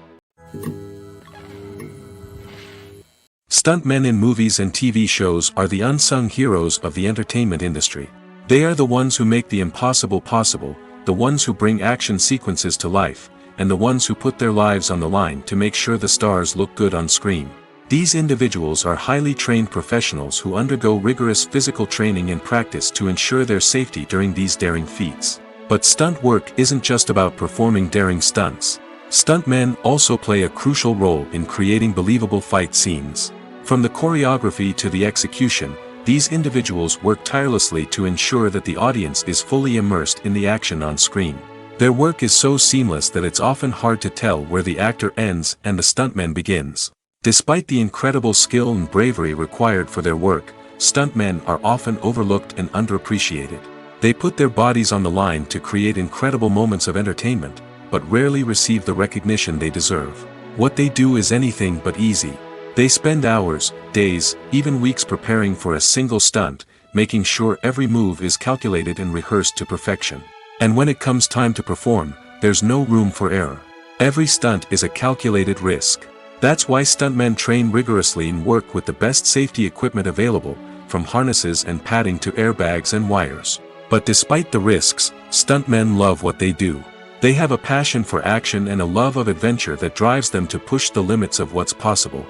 Stuntmen in movies and TV shows are the unsung heroes of the entertainment industry. They are the ones who make the impossible possible, the ones who bring action sequences to life, and the ones who put their lives on the line to make sure the stars look good on screen. These individuals are highly trained professionals who undergo rigorous physical training and practice to ensure their safety during these daring feats. But stunt work isn't just about performing daring stunts. Stuntmen also play a crucial role in creating believable fight scenes. From the choreography to the execution, these individuals work tirelessly to ensure that the audience is fully immersed in the action on screen. Their work is so seamless that it's often hard to tell where the actor ends and the stuntman begins. Despite the incredible skill and bravery required for their work, stuntmen are often overlooked and underappreciated. They put their bodies on the line to create incredible moments of entertainment, but rarely receive the recognition they deserve. What they do is anything but easy. They spend hours, days, even weeks preparing for a single stunt, making sure every move is calculated and rehearsed to perfection. And when it comes time to perform, there's no room for error. Every stunt is a calculated risk. That's why stuntmen train rigorously and work with the best safety equipment available, from harnesses and padding to airbags and wires. But despite the risks, stuntmen love what they do. They have a passion for action and a love of adventure that drives them to push the limits of what's possible.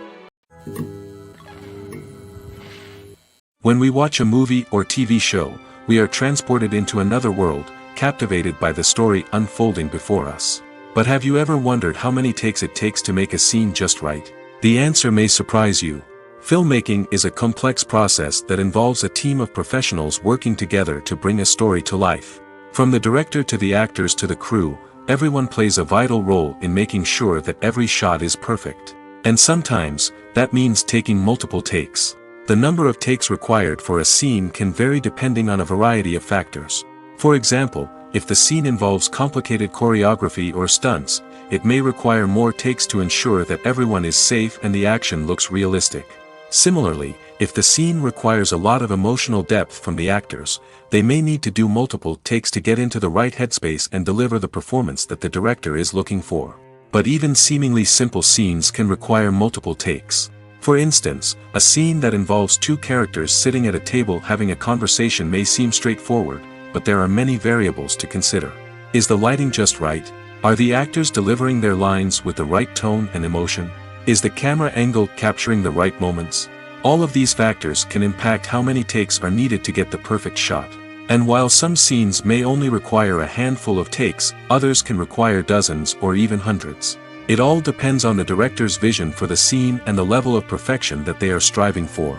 When we watch a movie or TV show, we are transported into another world, captivated by the story unfolding before us. But have you ever wondered how many takes it takes to make a scene just right? The answer may surprise you. Filmmaking is a complex process that involves a team of professionals working together to bring a story to life. From the director to the actors to the crew, everyone plays a vital role in making sure that every shot is perfect. And sometimes, that means taking multiple takes. The number of takes required for a scene can vary depending on a variety of factors. For example, if the scene involves complicated choreography or stunts, it may require more takes to ensure that everyone is safe and the action looks realistic. Similarly, if the scene requires a lot of emotional depth from the actors, they may need to do multiple takes to get into the right headspace and deliver the performance that the director is looking for. But even seemingly simple scenes can require multiple takes. For instance, a scene that involves two characters sitting at a table having a conversation may seem straightforward, but there are many variables to consider. Is the lighting just right? Are the actors delivering their lines with the right tone and emotion? Is the camera angle capturing the right moments? All of these factors can impact how many takes are needed to get the perfect shot. And while some scenes may only require a handful of takes, others can require dozens or even hundreds. It all depends on the director's vision for the scene and the level of perfection that they are striving for.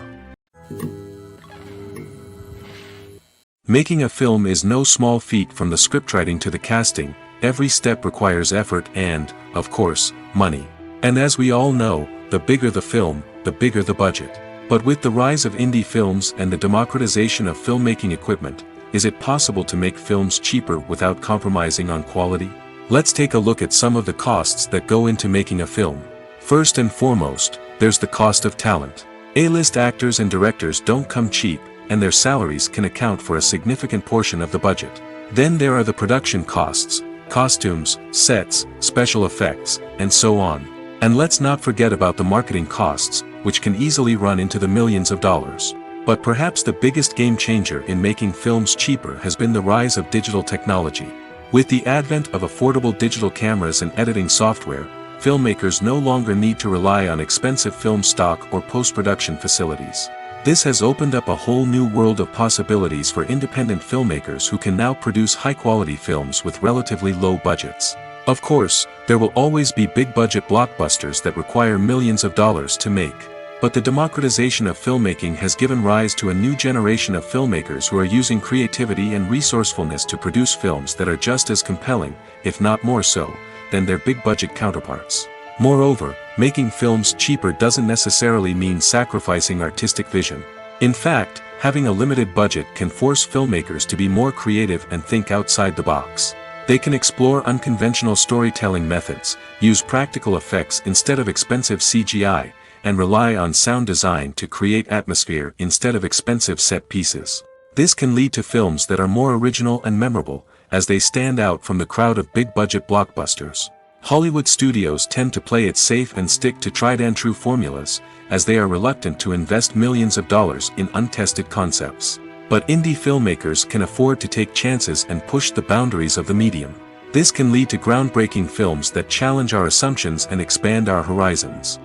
Making a film is no small feat. From the scriptwriting to the casting, every step requires effort and, of course, money. And as we all know, the bigger the film, the bigger the budget. But with the rise of indie films and the democratization of filmmaking equipment, is it possible to make films cheaper without compromising on quality? Let's take a look at some of the costs that go into making a film. First and foremost, there's the cost of talent. A-list actors and directors don't come cheap, and their salaries can account for a significant portion of the budget. Then there are the production costs, costumes, sets, special effects, and so on. And let's not forget about the marketing costs, which can easily run into the millions of dollars. But perhaps the biggest game changer in making films cheaper has been the rise of digital technology. With the advent of affordable digital cameras and editing software, filmmakers no longer need to rely on expensive film stock or post-production facilities. This has opened up a whole new world of possibilities for independent filmmakers who can now produce high-quality films with relatively low budgets. Of course, there will always be big-budget blockbusters that require millions of dollars to make. But the democratization of filmmaking has given rise to a new generation of filmmakers who are using creativity and resourcefulness to produce films that are just as compelling, if not more so, than their big-budget counterparts. Moreover, making films cheaper doesn't necessarily mean sacrificing artistic vision. In fact, having a limited budget can force filmmakers to be more creative and think outside the box. They can explore unconventional storytelling methods, use practical effects instead of expensive CGI, and rely on sound design to create atmosphere instead of expensive set pieces. This can lead to films that are more original and memorable, as they stand out from the crowd of big-budget blockbusters. Hollywood studios tend to play it safe and stick to tried-and-true formulas, as they are reluctant to invest millions of dollars in untested concepts. But indie filmmakers can afford to take chances and push the boundaries of the medium. This can lead to groundbreaking films that challenge our assumptions and expand our horizons.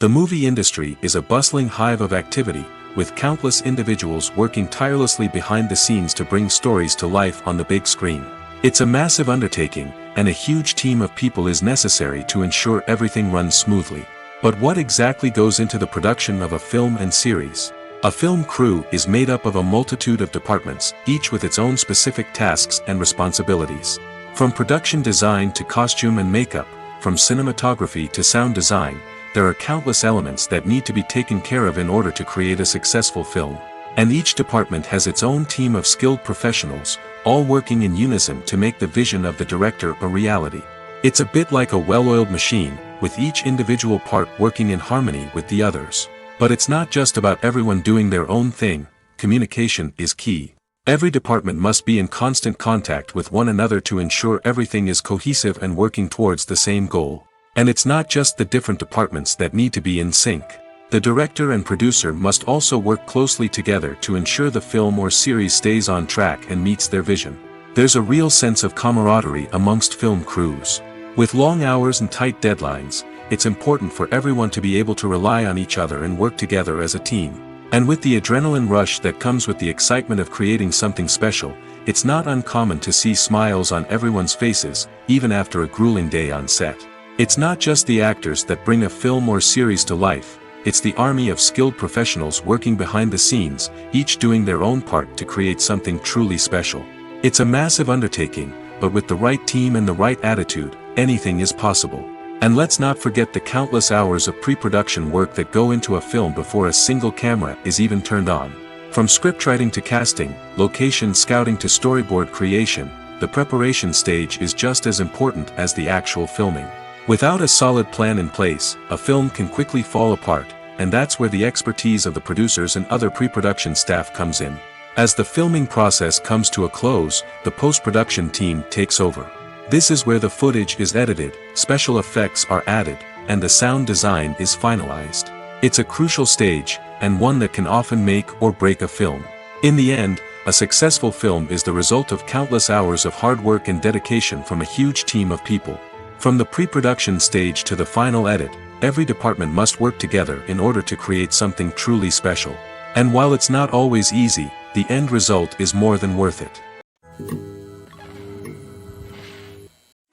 The movie industry is a bustling hive of activity, with countless individuals working tirelessly behind the scenes to bring stories to life on the big screen. It's a massive undertaking, and a huge team of people is necessary to ensure everything runs smoothly. But what exactly goes into the production of a film and series? A film crew is made up of a multitude of departments, each with its own specific tasks and responsibilities. From production design to costume and makeup, from cinematography to sound design, there are countless elements that need to be taken care of in order to create a successful film. And each department has its own team of skilled professionals, all working in unison to make the vision of the director a reality. It's a bit like a well-oiled machine, with each individual part working in harmony with the others. But it's not just about everyone doing their own thing. Communication is key. Every department must be in constant contact with one another to ensure everything is cohesive and working towards the same goal. And it's not just the different departments that need to be in sync. The director and producer must also work closely together to ensure the film or series stays on track and meets their vision. There's a real sense of camaraderie amongst film crews. With long hours and tight deadlines, it's important for everyone to be able to rely on each other and work together as a team. And with the adrenaline rush that comes with the excitement of creating something special, it's not uncommon to see smiles on everyone's faces, even after a grueling day on set. It's not just the actors that bring a film or series to life, it's the army of skilled professionals working behind the scenes, each doing their own part to create something truly special. It's a massive undertaking, but with the right team and the right attitude, anything is possible. And let's not forget the countless hours of pre-production work that go into a film before a single camera is even turned on. From scriptwriting to casting, location scouting to storyboard creation, the preparation stage is just as important as the actual filming. Without a solid plan in place, a film can quickly fall apart, and that's where the expertise of the producers and other pre-production staff comes in. As the filming process comes to a close, the post-production team takes over. This is where the footage is edited, special effects are added, and the sound design is finalized. It's a crucial stage, and one that can often make or break a film. In the end, a successful film is the result of countless hours of hard work and dedication from a huge team of people. From the pre-production stage to the final edit, every department must work together in order to create something truly special. And while it's not always easy, the end result is more than worth it.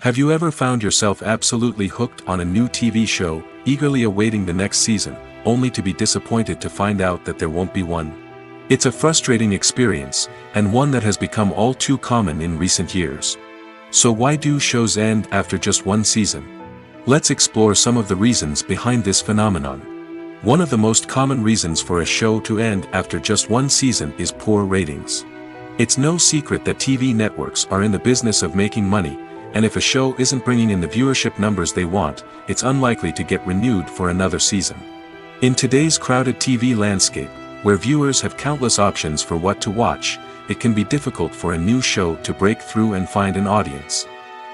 Have you ever found yourself absolutely hooked on a new TV show, eagerly awaiting the next season, only to be disappointed to find out that there won't be one? It's a frustrating experience, and one that has become all too common in recent years. So why do shows end after just one season? Let's explore some of the reasons behind this phenomenon. One of the most common reasons for a show to end after just one season is poor ratings. It's no secret that TV networks are in the business of making money, and if a show isn't bringing in the viewership numbers they want, it's unlikely to get renewed for another season. In today's crowded TV landscape, where viewers have countless options for what to watch, it can be difficult for a new show to break through and find an audience.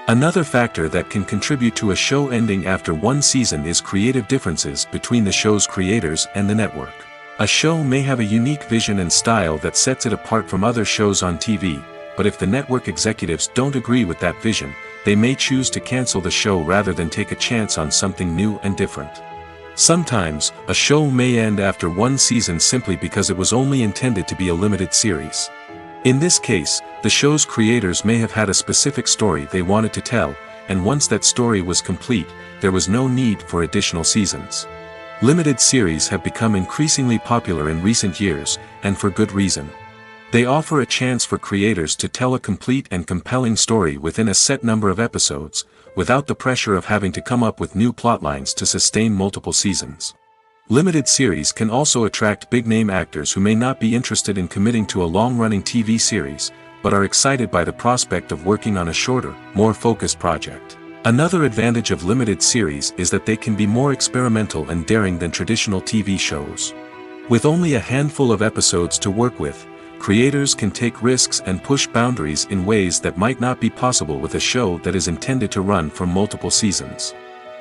Another factor that can contribute to a show ending after one season is creative differences between the show's creators and the network. A show may have a unique vision and style that sets it apart from other shows on TV, but if the network executives don't agree with that vision, they may choose to cancel the show rather than take a chance on something new and different. Sometimes, a show may end after one season simply because it was only intended to be a limited series. In this case, the show's creators may have had a specific story they wanted to tell, and once that story was complete, there was no need for additional seasons. Limited series have become increasingly popular in recent years, and for good reason. They offer a chance for creators to tell a complete and compelling story within a set number of episodes, without the pressure of having to come up with new plotlines to sustain multiple seasons. Limited series can also attract big-name actors who may not be interested in committing to a long-running TV series, but are excited by the prospect of working on a shorter, more focused project. Another advantage of limited series is that they can be more experimental and daring than traditional TV shows. With only a handful of episodes to work with, creators can take risks and push boundaries in ways that might not be possible with a show that is intended to run for multiple seasons.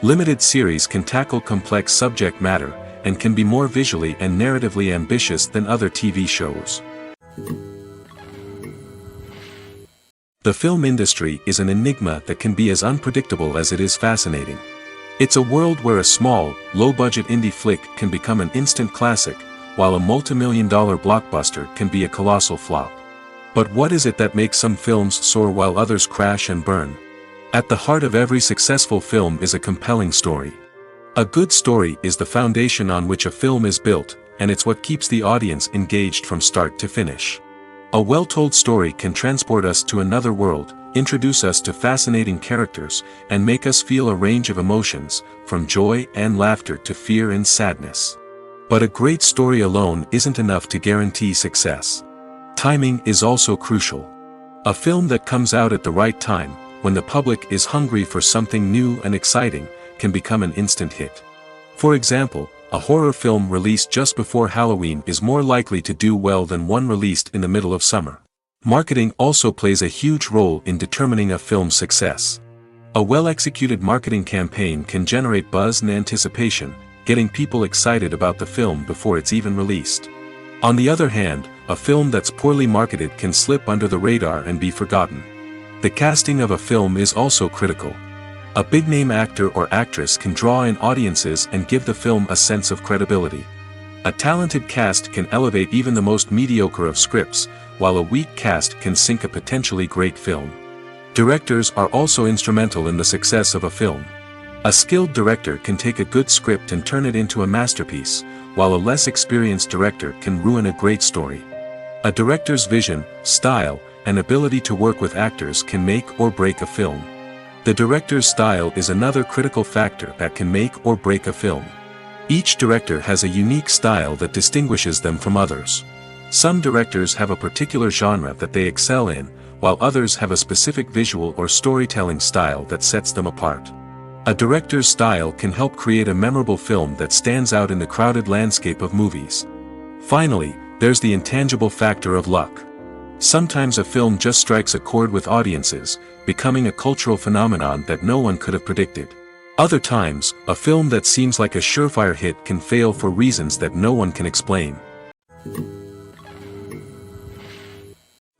Limited series can tackle complex subject matter, and can be more visually and narratively ambitious than other TV shows. The film industry is an enigma that can be as unpredictable as it is fascinating. It's a world where a small, low-budget indie flick can become an instant classic, while a multi-million-dollar blockbuster can be a colossal flop. But what is it that makes some films soar while others crash and burn? At the heart of every successful film is a compelling story. A good story is the foundation on which a film is built, and it's what keeps the audience engaged from start to finish. A well-told story can transport us to another world, introduce us to fascinating characters, and make us feel a range of emotions, from joy and laughter to fear and sadness. But a great story alone isn't enough to guarantee success. Timing is also crucial. A film that comes out at the right time, when the public is hungry for something new and exciting, can become an instant hit. For example, a horror film released just before Halloween is more likely to do well than one released in the middle of summer. Marketing also plays a huge role in determining a film's success. A well-executed marketing campaign can generate buzz and anticipation, getting people excited about the film before it's even released. On the other hand, a film that's poorly marketed can slip under the radar and be forgotten. The casting of a film is also critical. A big-name actor or actress can draw in audiences and give the film a sense of credibility. A talented cast can elevate even the most mediocre of scripts, while a weak cast can sink a potentially great film. Directors are also instrumental in the success of a film. A skilled director can take a good script and turn it into a masterpiece, while a less experienced director can ruin a great story. A director's vision, style, and ability to work with actors can make or break a film. The director's style is another critical factor that can make or break a film. Each director has a unique style that distinguishes them from others. Some directors have a particular genre that they excel in, while others have a specific visual or storytelling style that sets them apart. A director's style can help create a memorable film that stands out in the crowded landscape of movies. Finally, there's the intangible factor of luck. Sometimes a film just strikes a chord with audiences, becoming a cultural phenomenon that no one could have predicted. Other times, a film that seems like a surefire hit can fail for reasons that no one can explain.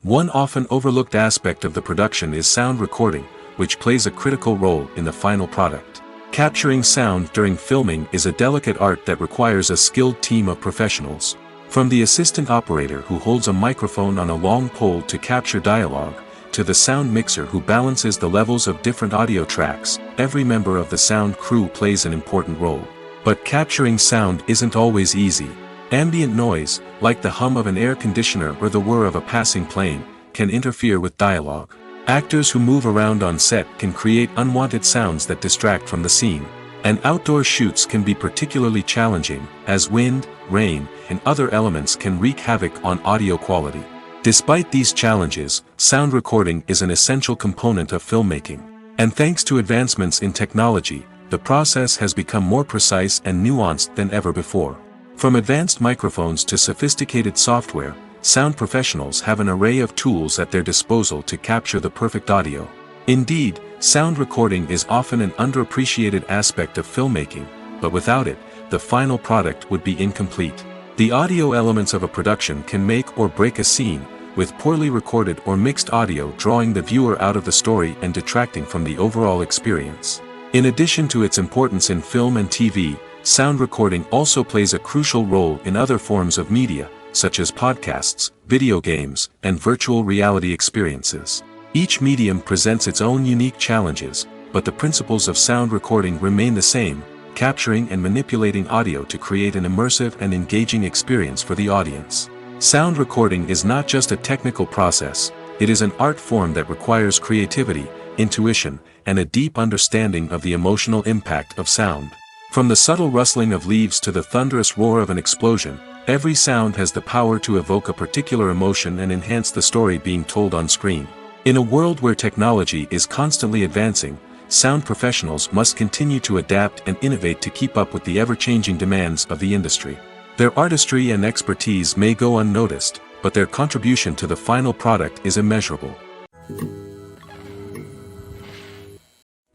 One often overlooked aspect of the production is sound recording, which plays a critical role in the final product. Capturing sound during filming is a delicate art that requires a skilled team of professionals. From the assistant operator who holds a microphone on a long pole to capture dialogue, to the sound mixer who balances the levels of different audio tracks, every member of the sound crew plays an important role. But capturing sound isn't always easy. Ambient noise, like the hum of an air conditioner or the whir of a passing plane, can interfere with dialogue. Actors who move around on set can create unwanted sounds that distract from the scene. And outdoor shoots can be particularly challenging, as wind, rain, and other elements can wreak havoc on audio quality. Despite these challenges, sound recording is an essential component of filmmaking. And thanks to advancements in technology, the process has become more precise and nuanced than ever before. From advanced microphones to sophisticated software, sound professionals have an array of tools at their disposal to capture the perfect audio. Indeed, sound recording is often an underappreciated aspect of filmmaking, but without it, the final product would be incomplete. The audio elements of a production can make or break a scene, with poorly recorded or mixed audio drawing the viewer out of the story and detracting from the overall experience. In addition to its importance in film and TV, sound recording also plays a crucial role in other forms of media, such as podcasts, video games, and virtual reality experiences. Each medium presents its own unique challenges, but the principles of sound recording remain the same, capturing and manipulating audio to create an immersive and engaging experience for the audience. Sound recording is not just a technical process, it is an art form that requires creativity, intuition, and a deep understanding of the emotional impact of sound. From the subtle rustling of leaves to the thunderous roar of an explosion, every sound has the power to evoke a particular emotion and enhance the story being told on screen. In a world where technology is constantly advancing, sound professionals must continue to adapt and innovate to keep up with the ever-changing demands of the industry. Their artistry and expertise may go unnoticed, but their contribution to the final product is immeasurable.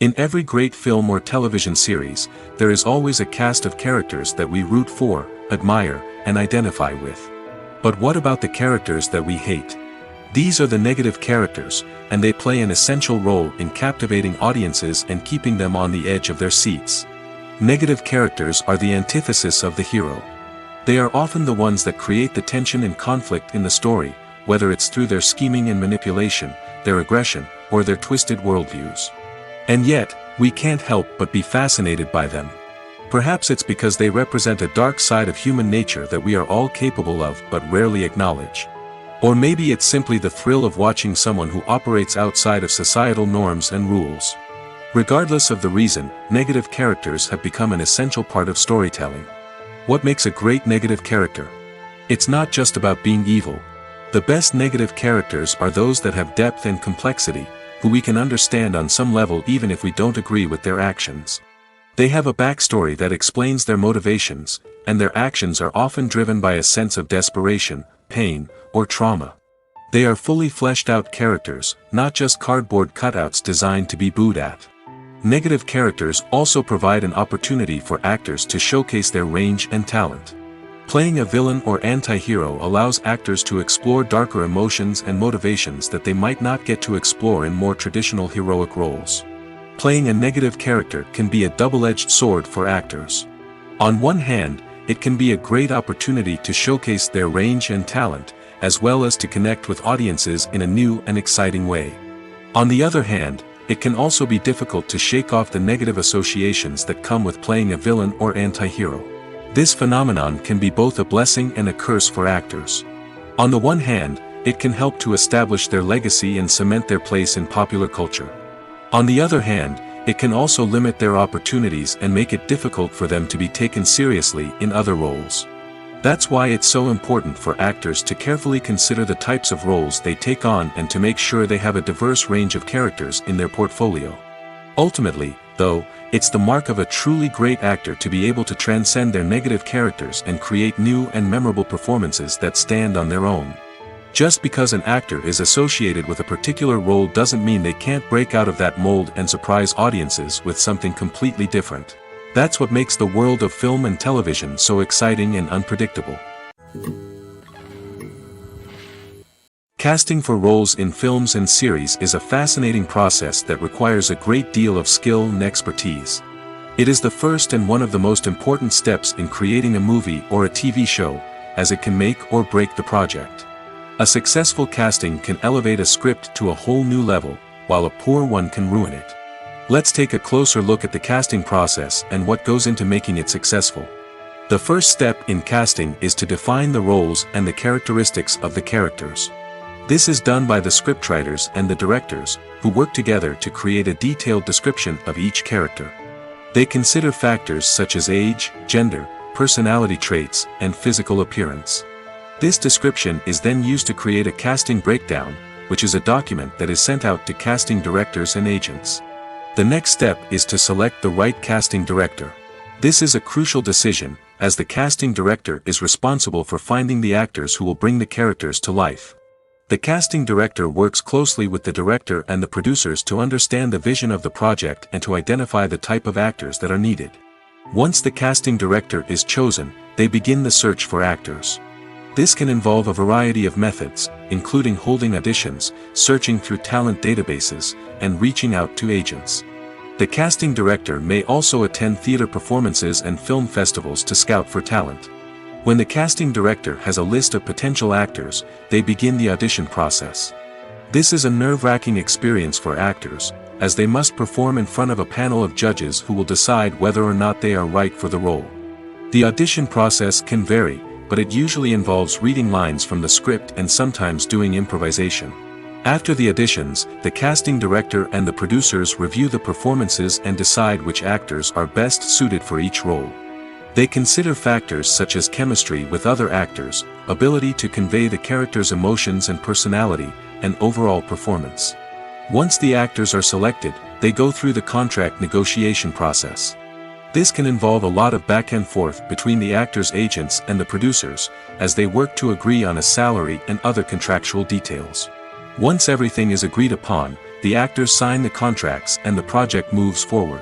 In every great film or television series, there is always a cast of characters that we root for, admire, and identify with. But what about the characters that we hate? These are the negative characters, and they play an essential role in captivating audiences and keeping them on the edge of their seats. Negative characters are the antithesis of the hero. They are often the ones that create the tension and conflict in the story, whether it's through their scheming and manipulation, their aggression, or their twisted worldviews. And yet, we can't help but be fascinated by them. Perhaps it's because they represent a dark side of human nature that we are all capable of but rarely acknowledge. Or maybe it's simply the thrill of watching someone who operates outside of societal norms and rules. Regardless of the reason, negative characters have become an essential part of storytelling. What makes a great negative character? It's not just about being evil. The best negative characters are those that have depth and complexity, who we can understand on some level even if we don't agree with their actions. They have a backstory that explains their motivations, and their actions are often driven by a sense of desperation, pain, or trauma. They are fully fleshed out characters, not just cardboard cutouts designed to be booed at. Negative characters also provide an opportunity for actors to showcase their range and talent. Playing a villain or anti-hero allows actors to explore darker emotions and motivations that they might not get to explore in more traditional heroic roles. Playing a negative character can be a double-edged sword for actors. On one hand, it can be a great opportunity to showcase their range and talent, as well as to connect with audiences in a new and exciting way. On the other hand, it can also be difficult to shake off the negative associations that come with playing a villain or anti-hero. This phenomenon can be both a blessing and a curse for actors. On the one hand, it can help to establish their legacy and cement their place in popular culture. On the other hand, it can also limit their opportunities and make it difficult for them to be taken seriously in other roles. That's why it's so important for actors to carefully consider the types of roles they take on and to make sure they have a diverse range of characters in their portfolio. Ultimately, though, it's the mark of a truly great actor to be able to transcend their negative characters and create new and memorable performances that stand on their own. Just because an actor is associated with a particular role doesn't mean they can't break out of that mold and surprise audiences with something completely different. That's what makes the world of film and television so exciting and unpredictable. Casting for roles in films and series is a fascinating process that requires a great deal of skill and expertise. It is the first and one of the most important steps in creating a movie or a TV show, as it can make or break the project. A successful casting can elevate a script to a whole new level, while a poor one can ruin it. Let's take a closer look at the casting process and what goes into making it successful. The first step in casting is to define the roles and the characteristics of the characters. This is done by the scriptwriters and the directors, who work together to create a detailed description of each character. They consider factors such as age, gender, personality traits, and physical appearance. This description is then used to create a casting breakdown, which is a document that is sent out to casting directors and agents. The next step is to select the right casting director. This is a crucial decision, as the casting director is responsible for finding the actors who will bring the characters to life. The casting director works closely with the director and the producers to understand the vision of the project and to identify the type of actors that are needed. Once the casting director is chosen, they begin the search for actors. This can involve a variety of methods, including holding auditions, searching through talent databases, and reaching out to agents. The casting director may also attend theater performances and film festivals to scout for talent. When the casting director has a list of potential actors, they begin the audition process. This is a nerve-wracking experience for actors, as they must perform in front of a panel of judges who will decide whether or not they are right for the role. The audition process can vary, but it usually involves reading lines from the script and sometimes doing improvisation. After the auditions, the casting director and the producers review the performances and decide which actors are best suited for each role. They consider factors such as chemistry with other actors, ability to convey the character's emotions and personality, and overall performance. Once the actors are selected, they go through the contract negotiation process. This can involve a lot of back and forth between the actors' agents and the producers, as they work to agree on a salary and other contractual details. Once everything is agreed upon, the actors sign the contracts and the project moves forward.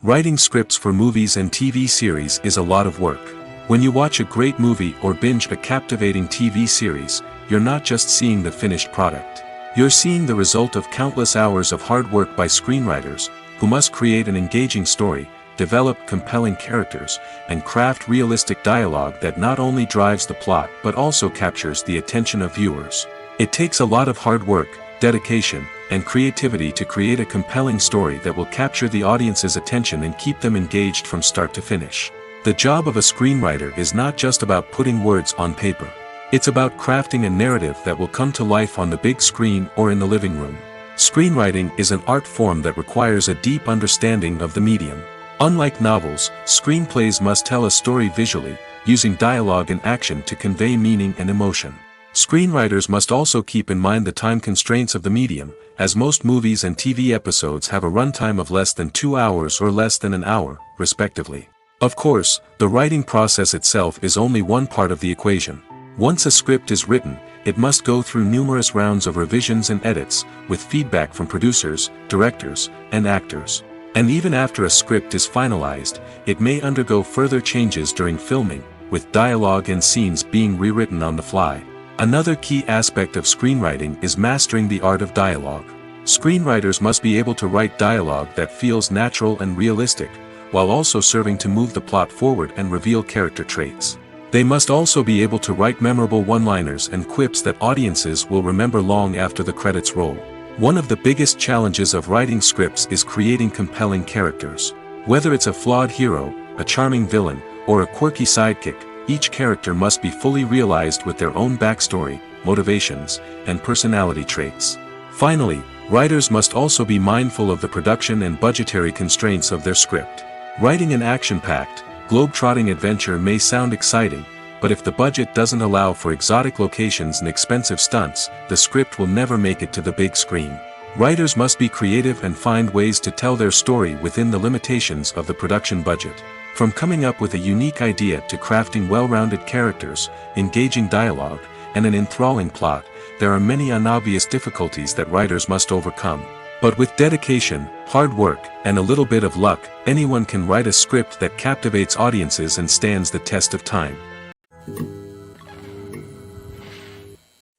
Writing scripts for movies and TV series is a lot of work. When you watch a great movie or binge a captivating TV series, you're not just seeing the finished product. You're seeing the result of countless hours of hard work by screenwriters, who must create an engaging story, develop compelling characters, and craft realistic dialogue that not only drives the plot but also captures the attention of viewers. It takes a lot of hard work, dedication, and creativity to create a compelling story that will capture the audience's attention and keep them engaged from start to finish. The job of a screenwriter is not just about putting words on paper. It's about crafting a narrative that will come to life on the big screen or in the living room. Screenwriting is an art form that requires a deep understanding of the medium. Unlike novels, screenplays must tell a story visually, using dialogue and action to convey meaning and emotion. Screenwriters must also keep in mind the time constraints of the medium, as most movies and TV episodes have a runtime of less than 2 hours or less than an hour, respectively. Of course, the writing process itself is only one part of the equation. Once a script is written, it must go through numerous rounds of revisions and edits, with feedback from producers, directors, and actors. And even after a script is finalized, it may undergo further changes during filming, with dialogue and scenes being rewritten on the fly. Another key aspect of screenwriting is mastering the art of dialogue. Screenwriters must be able to write dialogue that feels natural and realistic, while also serving to move the plot forward and reveal character traits. They must also be able to write memorable one-liners and quips that audiences will remember long after the credits roll. One of the biggest challenges of writing scripts is creating compelling characters. Whether it's a flawed hero, a charming villain, or a quirky sidekick, each character must be fully realized with their own backstory, motivations, and personality traits. Finally, writers must also be mindful of the production and budgetary constraints of their script. Writing an action-packed, globe-trotting adventure may sound exciting, but if the budget doesn't allow for exotic locations and expensive stunts, the script will never make it to the big screen. Writers must be creative and find ways to tell their story within the limitations of the production budget. From coming up with a unique idea to crafting well-rounded characters, engaging dialogue, and an enthralling plot, there are many unobvious difficulties that writers must overcome. But with dedication, hard work, and a little bit of luck, anyone can write a script that captivates audiences and stands the test of time.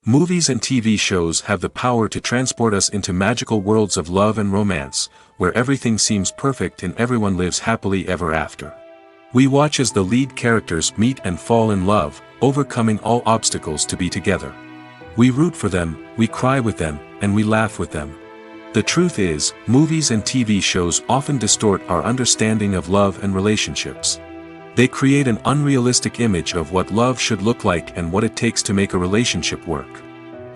Movies and TV shows have the power to transport us into magical worlds of love and romance, where everything seems perfect and everyone lives happily ever after. We watch as the lead characters meet and fall in love, overcoming all obstacles to be together. We root for them, we cry with them, and we laugh with them. The truth is, movies and TV shows often distort our understanding of love and relationships. They create an unrealistic image of what love should look like and what it takes to make a relationship work.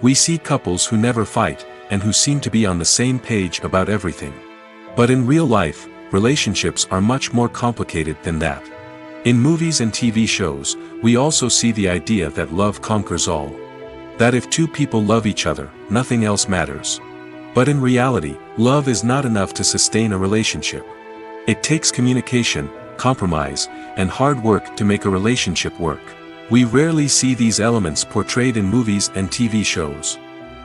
We see couples who never fight, and who seem to be on the same page about everything. But in real life, relationships are much more complicated than that. In movies and TV shows, we also see the idea that love conquers all. That if two people love each other, nothing else matters. But in reality, love is not enough to sustain a relationship. It takes communication, compromise, and hard work to make a relationship work. We rarely see these elements portrayed in movies and TV shows.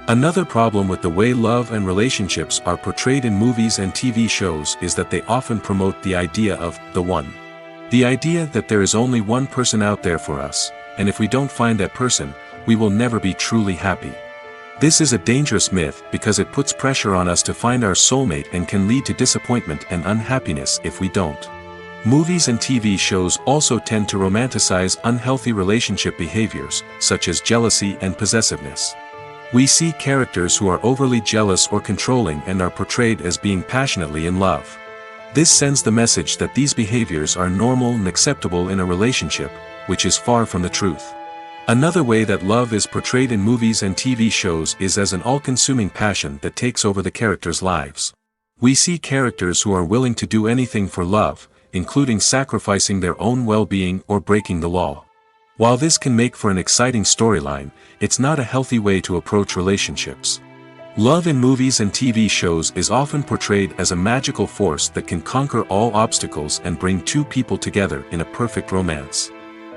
Another problem with the way love and relationships are portrayed in movies and TV shows is that they often promote the idea of the one. The idea that there is only one person out there for us, and if we don't find that person, we will never be truly happy. This is a dangerous myth because it puts pressure on us to find our soulmate and can lead to disappointment and unhappiness if we don't. Movies and TV shows also tend to romanticize unhealthy relationship behaviors, such as jealousy and possessiveness. We see characters who are overly jealous or controlling and are portrayed as being passionately in love. This sends the message that these behaviors are normal and acceptable in a relationship, which is far from the truth. Another way that love is portrayed in movies and TV shows is as an all-consuming passion that takes over the characters' lives. We see characters who are willing to do anything for love, including sacrificing their own well-being or breaking the law. While this can make for an exciting storyline, it's not a healthy way to approach relationships. Love in movies and TV shows is often portrayed as a magical force that can conquer all obstacles and bring two people together in a perfect romance.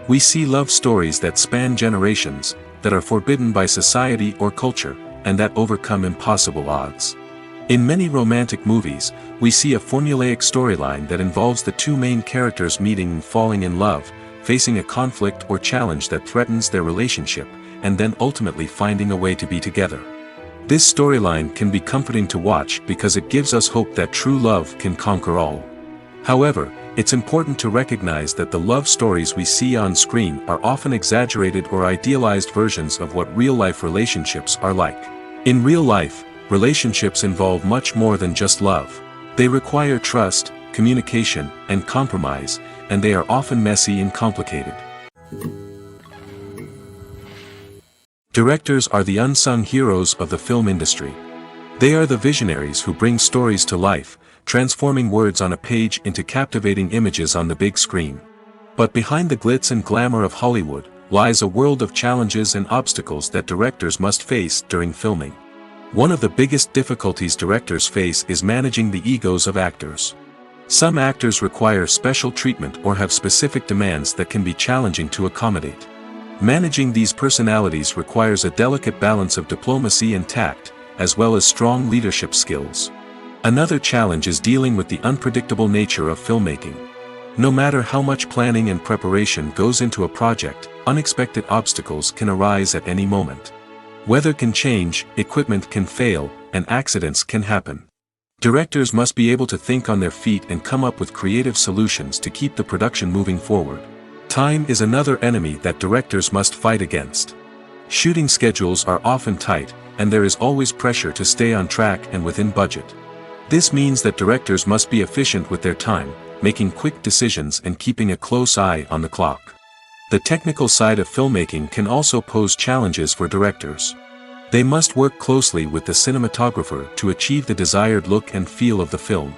We see love stories that span generations, that are forbidden by society or culture, and that overcome impossible odds. In many romantic movies, we see a formulaic storyline that involves the two main characters meeting and falling in love, facing a conflict or challenge that threatens their relationship, and then ultimately finding a way to be together. This storyline can be comforting to watch because it gives us hope that true love can conquer all. However, it's important to recognize that the love stories we see on screen are often exaggerated or idealized versions of what real-life relationships are like. In real life, relationships involve much more than just love. They require trust, communication, and compromise, and they are often messy and complicated. Directors are the unsung heroes of the film industry. They are the visionaries who bring stories to life, transforming words on a page into captivating images on the big screen. But behind the glitz and glamour of Hollywood lies a world of challenges and obstacles that directors must face during filming. One of the biggest difficulties directors face is managing the egos of actors. Some actors require special treatment or have specific demands that can be challenging to accommodate. Managing these personalities requires a delicate balance of diplomacy and tact, as well as strong leadership skills. Another challenge is dealing with the unpredictable nature of filmmaking. No matter how much planning and preparation goes into a project, unexpected obstacles can arise at any moment. Weather can change, equipment can fail, and accidents can happen. Directors must be able to think on their feet and come up with creative solutions to keep the production moving forward. Time is another enemy that directors must fight against. Shooting schedules are often tight, and there is always pressure to stay on track and within budget. This means that directors must be efficient with their time, making quick decisions and keeping a close eye on the clock. The technical side of filmmaking can also pose challenges for directors. They must work closely with the cinematographer to achieve the desired look and feel of the film.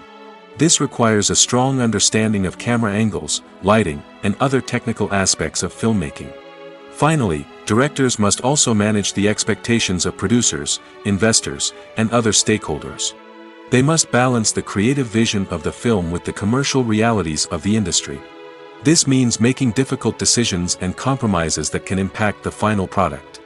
This requires a strong understanding of camera angles, lighting, and other technical aspects of filmmaking. Finally, directors must also manage the expectations of producers, investors, and other stakeholders. They must balance the creative vision of the film with the commercial realities of the industry. This means making difficult decisions and compromises that can impact the final product.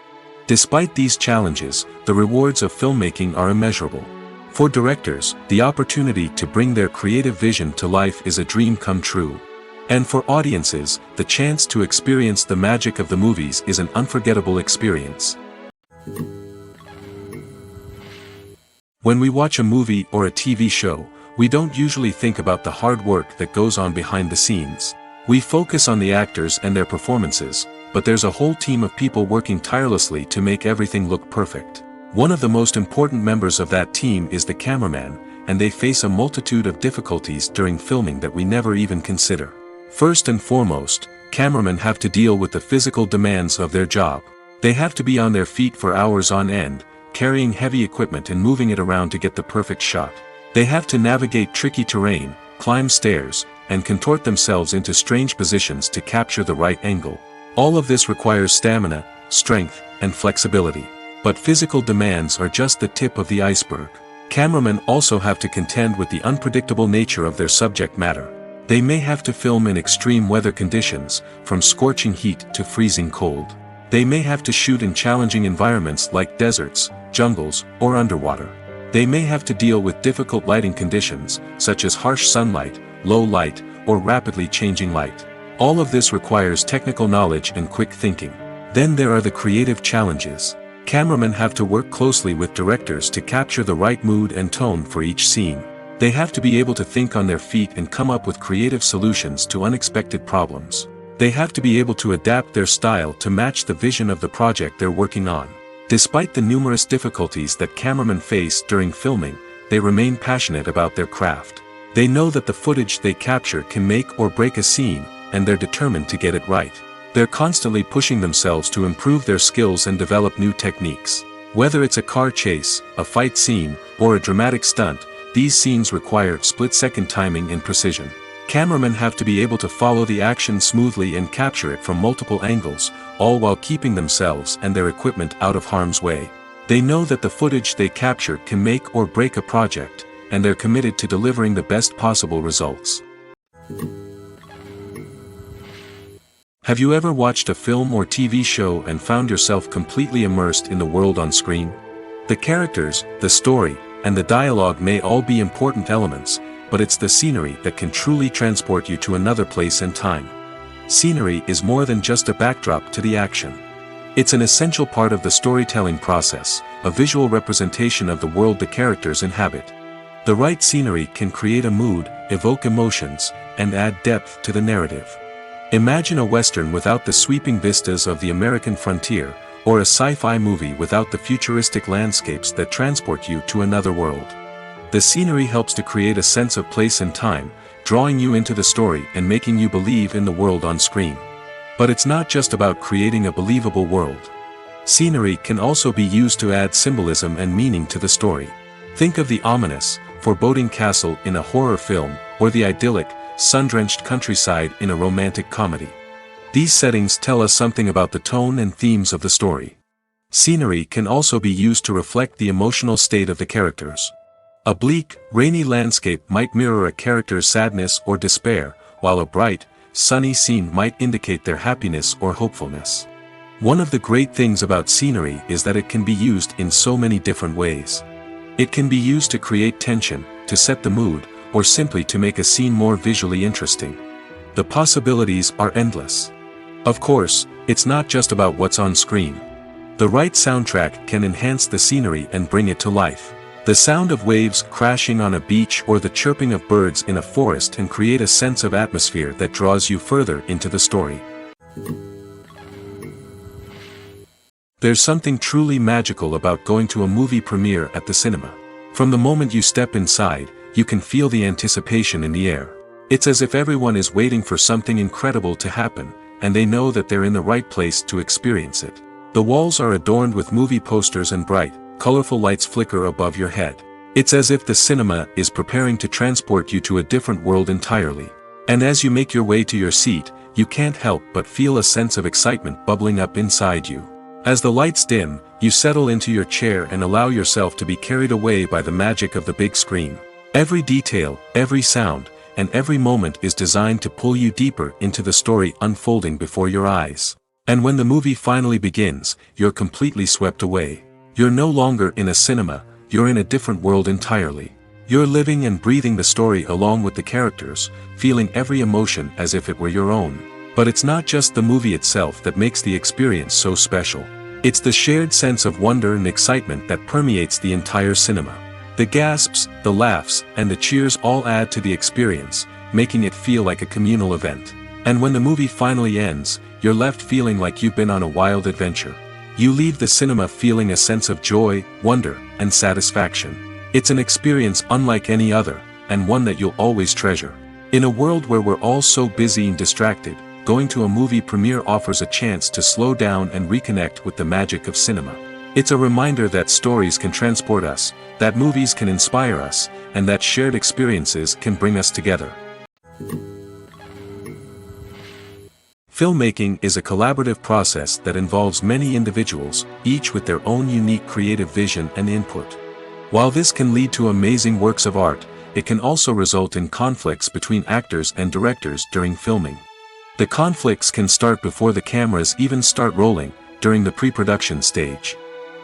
Despite these challenges, the rewards of filmmaking are immeasurable. For directors, the opportunity to bring their creative vision to life is a dream come true. And for audiences, the chance to experience the magic of the movies is an unforgettable experience. When we watch a movie or a TV show, we don't usually think about the hard work that goes on behind the scenes. We focus on the actors and their performances, but there's a whole team of people working tirelessly to make everything look perfect. One of the most important members of that team is the cameraman, and they face a multitude of difficulties during filming that we never even consider. First and foremost, cameramen have to deal with the physical demands of their job. They have to be on their feet for hours on end, carrying heavy equipment and moving it around to get the perfect shot. They have to navigate tricky terrain, climb stairs, and contort themselves into strange positions to capture the right angle. All of this requires stamina, strength, and flexibility. But physical demands are just the tip of the iceberg. Cameramen also have to contend with the unpredictable nature of their subject matter. They may have to film in extreme weather conditions, from scorching heat to freezing cold. They may have to shoot in challenging environments like deserts, jungles, or underwater. They may have to deal with difficult lighting conditions, such as harsh sunlight, low light, or rapidly changing light. All of this requires technical knowledge and quick thinking. Then there are the creative challenges. Cameramen have to work closely with directors to capture the right mood and tone for each scene. They have to be able to think on their feet and come up with creative solutions to unexpected problems. They have to be able to adapt their style to match the vision of the project they're working on. Despite the numerous difficulties that cameramen face during filming, they remain passionate about their craft. They know that the footage they capture can make or break a scene, and they're determined to get it right. They're constantly pushing themselves to improve their skills and develop new techniques. Whether it's a car chase, a fight scene, or a dramatic stunt, these scenes require split-second timing and precision. Cameramen have to be able to follow the action smoothly and capture it from multiple angles, all while keeping themselves and their equipment out of harm's way. They know that the footage they capture can make or break a project, and they're committed to delivering the best possible results. Have you ever watched a film or TV show and found yourself completely immersed in the world on screen? The characters, the story, and the dialogue may all be important elements, but it's the scenery that can truly transport you to another place and time. Scenery is more than just a backdrop to the action. It's an essential part of the storytelling process, a visual representation of the world the characters inhabit. The right scenery can create a mood, evoke emotions, and add depth to the narrative. Imagine a Western without the sweeping vistas of the American frontier, or a sci-fi movie without the futuristic landscapes that transport you to another world. The scenery helps to create a sense of place and time, drawing you into the story and making you believe in the world on screen. But it's not just about creating a believable world. Scenery can also be used to add symbolism and meaning to the story. Think of the ominous, foreboding castle in a horror film, or the idyllic, sun-drenched countryside in a romantic comedy. These settings tell us something about the tone and themes of the story. Scenery can also be used to reflect the emotional state of the characters. A bleak, rainy landscape might mirror a character's sadness or despair, while a bright, sunny scene might indicate their happiness or hopefulness. One of the great things about scenery is that it can be used in so many different ways. It can be used to create tension, to set the mood, or simply to make a scene more visually interesting. The possibilities are endless. Of course, it's not just about what's on screen. The right soundtrack can enhance the scenery and bring it to life. The sound of waves crashing on a beach or the chirping of birds in a forest can create a sense of atmosphere that draws you further into the story. There's something truly magical about going to a movie premiere at the cinema. From the moment you step inside, you can feel the anticipation in the air. It's as if everyone is waiting for something incredible to happen, and they know that they're in the right place to experience it. The walls are adorned with movie posters and bright, colorful lights flicker above your head. It's as if the cinema is preparing to transport you to a different world entirely. And as you make your way to your seat, you can't help but feel a sense of excitement bubbling up inside you. As the lights dim, you settle into your chair and allow yourself to be carried away by the magic of the big screen. Every detail, every sound, and every moment is designed to pull you deeper into the story unfolding before your eyes. And when the movie finally begins, you're completely swept away. You're no longer in a cinema, you're in a different world entirely. You're living and breathing the story along with the characters, feeling every emotion as if it were your own. But it's not just the movie itself that makes the experience so special. It's the shared sense of wonder and excitement that permeates the entire cinema. The gasps, the laughs, and the cheers all add to the experience, making it feel like a communal event. And when the movie finally ends, you're left feeling like you've been on a wild adventure. You leave the cinema feeling a sense of joy, wonder, and satisfaction. It's an experience unlike any other, and one that you'll always treasure. In a world where we're all so busy and distracted, going to a movie premiere offers a chance to slow down and reconnect with the magic of cinema. It's a reminder that stories can transport us, that movies can inspire us, and that shared experiences can bring us together. Filmmaking is a collaborative process that involves many individuals, each with their own unique creative vision and input. While this can lead to amazing works of art, it can also result in conflicts between actors and directors during filming. The conflicts can start before the cameras even start rolling, during the pre-production stage.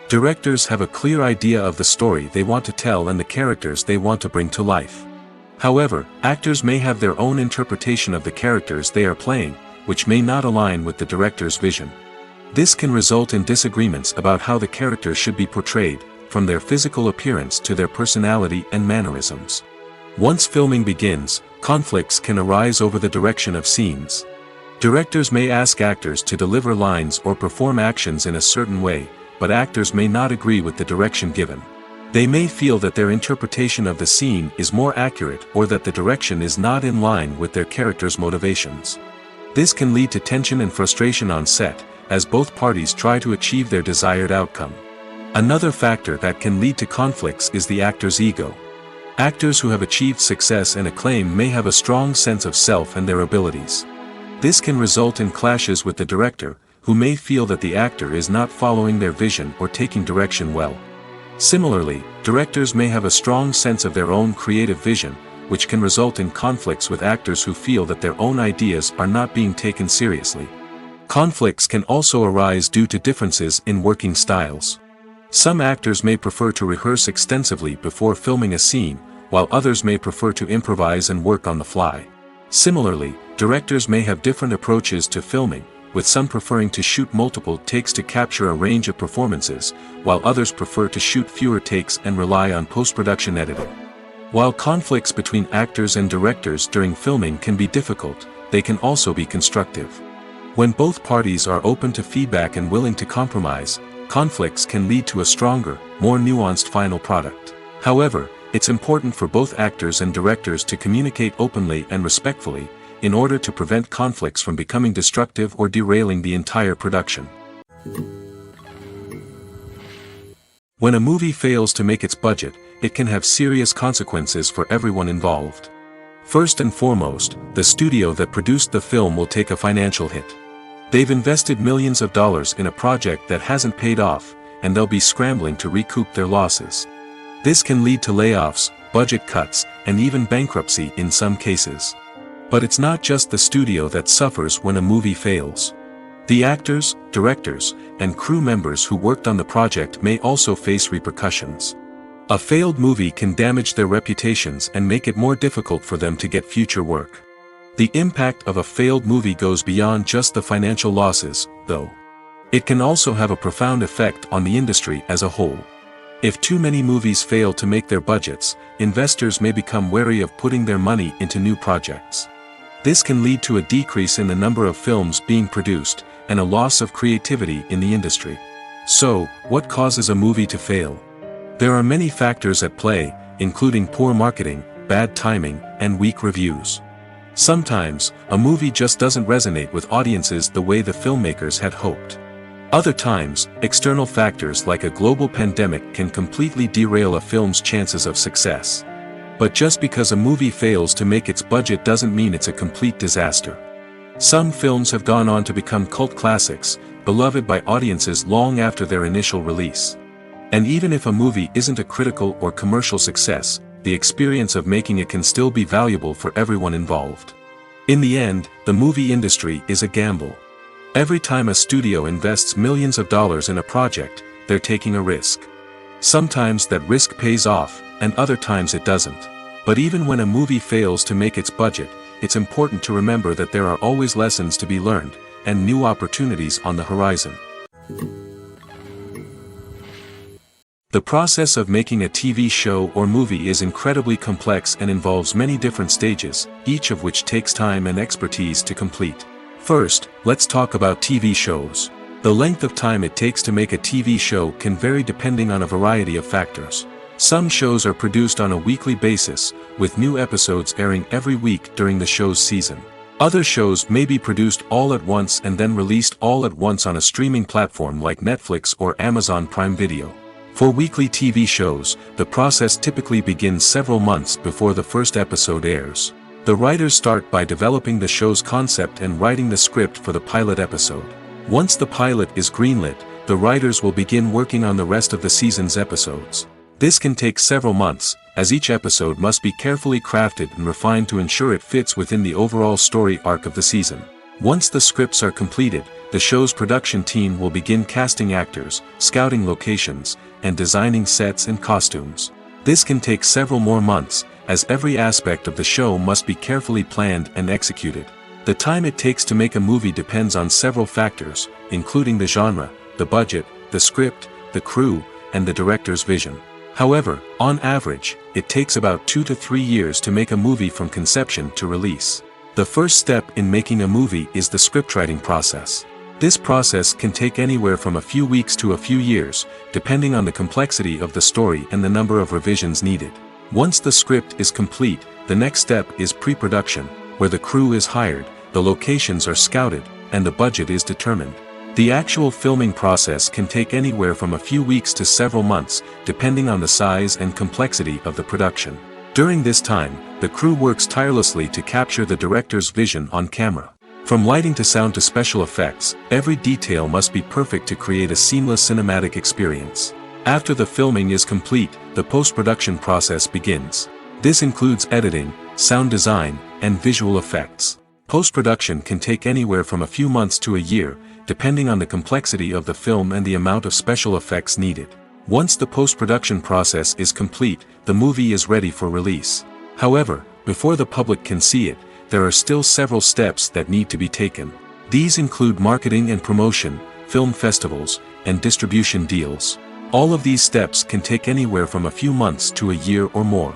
Directors have a clear idea of the story they want to tell and the characters they want to bring to life. However, actors may have their own interpretation of the characters they are playing, which may not align with the director's vision. This can result in disagreements about how the characters should be portrayed, from their physical appearance to their personality and mannerisms. Once filming begins, conflicts can arise over the direction of scenes. Directors may ask actors to deliver lines or perform actions in a certain way, but actors may not agree with the direction given. They may feel that their interpretation of the scene is more accurate or that the direction is not in line with their character's motivations. This can lead to tension and frustration on set, as both parties try to achieve their desired outcome. Another factor that can lead to conflicts is the actor's ego. Actors who have achieved success and acclaim may have a strong sense of self and their abilities. This can result in clashes with the director, who may feel that the actor is not following their vision or taking direction well. Similarly, directors may have a strong sense of their own creative vision, which can result in conflicts with actors who feel that their own ideas are not being taken seriously. Conflicts can also arise due to differences in working styles. Some actors may prefer to rehearse extensively before filming a scene, while others may prefer to improvise and work on the fly. Similarly, directors may have different approaches to filming, with some preferring to shoot multiple takes to capture a range of performances, while others prefer to shoot fewer takes and rely on post-production editing. While conflicts between actors and directors during filming can be difficult, they can also be constructive. When both parties are open to feedback and willing to compromise, conflicts can lead to a stronger, more nuanced final product. However, it's important for both actors and directors to communicate openly and respectfully, in order to prevent conflicts from becoming destructive or derailing the entire production. When a movie fails to make its budget, it can have serious consequences for everyone involved. First and foremost, the studio that produced the film will take a financial hit. They've invested millions of dollars in a project that hasn't paid off, and they'll be scrambling to recoup their losses. This can lead to layoffs, budget cuts, and even bankruptcy in some cases. But it's not just the studio that suffers when a movie fails. The actors, directors, and crew members who worked on the project may also face repercussions. A failed movie can damage their reputations and make it more difficult for them to get future work. The impact of a failed movie goes beyond just the financial losses, though. It can also have a profound effect on the industry as a whole. If too many movies fail to make their budgets, investors may become wary of putting their money into new projects. This can lead to a decrease in the number of films being produced, and a loss of creativity in the industry. So, what causes a movie to fail? There are many factors at play, including poor marketing, bad timing, and weak reviews. Sometimes, a movie just doesn't resonate with audiences the way the filmmakers had hoped. Other times, external factors like a global pandemic can completely derail a film's chances of success. But just because a movie fails to make its budget doesn't mean it's a complete disaster. Some films have gone on to become cult classics, beloved by audiences long after their initial release. And even if a movie isn't a critical or commercial success, the experience of making it can still be valuable for everyone involved. In the end, the movie industry is a gamble. Every time a studio invests millions of dollars in a project, they're taking a risk. Sometimes that risk pays off, and other times it doesn't. But even when a movie fails to make its budget, it's important to remember that there are always lessons to be learned, and new opportunities on the horizon. The process of making a TV show or movie is incredibly complex and involves many different stages, each of which takes time and expertise to complete. First, let's talk about TV shows. The length of time it takes to make a TV show can vary depending on a variety of factors. Some shows are produced on a weekly basis, with new episodes airing every week during the show's season. Other shows may be produced all at once and then released all at once on a streaming platform like Netflix or Amazon Prime Video. For weekly TV shows, the process typically begins several months before the first episode airs. The writers start by developing the show's concept and writing the script for the pilot episode. Once the pilot is greenlit, the writers will begin working on the rest of the season's episodes. This can take several months, as each episode must be carefully crafted and refined to ensure it fits within the overall story arc of the season. Once the scripts are completed, the show's production team will begin casting actors, scouting locations, and designing sets and costumes. This can take several more months, as every aspect of the show must be carefully planned and executed. The time it takes to make a movie depends on several factors, including the genre, the budget, the script, the crew, and the director's vision. However, on average, it takes about 2 to 3 years to make a movie from conception to release. The first step in making a movie is the scriptwriting process. This process can take anywhere from a few weeks to a few years, depending on the complexity of the story and the number of revisions needed. Once the script is complete, the next step is pre-production, where the crew is hired, the locations are scouted, and the budget is determined. The actual filming process can take anywhere from a few weeks to several months, depending on the size and complexity of the production. During this time, the crew works tirelessly to capture the director's vision on camera. From lighting to sound to special effects, every detail must be perfect to create a seamless cinematic experience. After the filming is complete, the post-production process begins. This includes editing, sound design, and visual effects. Post-production can take anywhere from a few months to a year, depending on the complexity of the film and the amount of special effects needed. Once the post-production process is complete, the movie is ready for release. However, before the public can see it, there are still several steps that need to be taken. These include marketing and promotion, film festivals, and distribution deals. All of these steps can take anywhere from a few months to a year or more.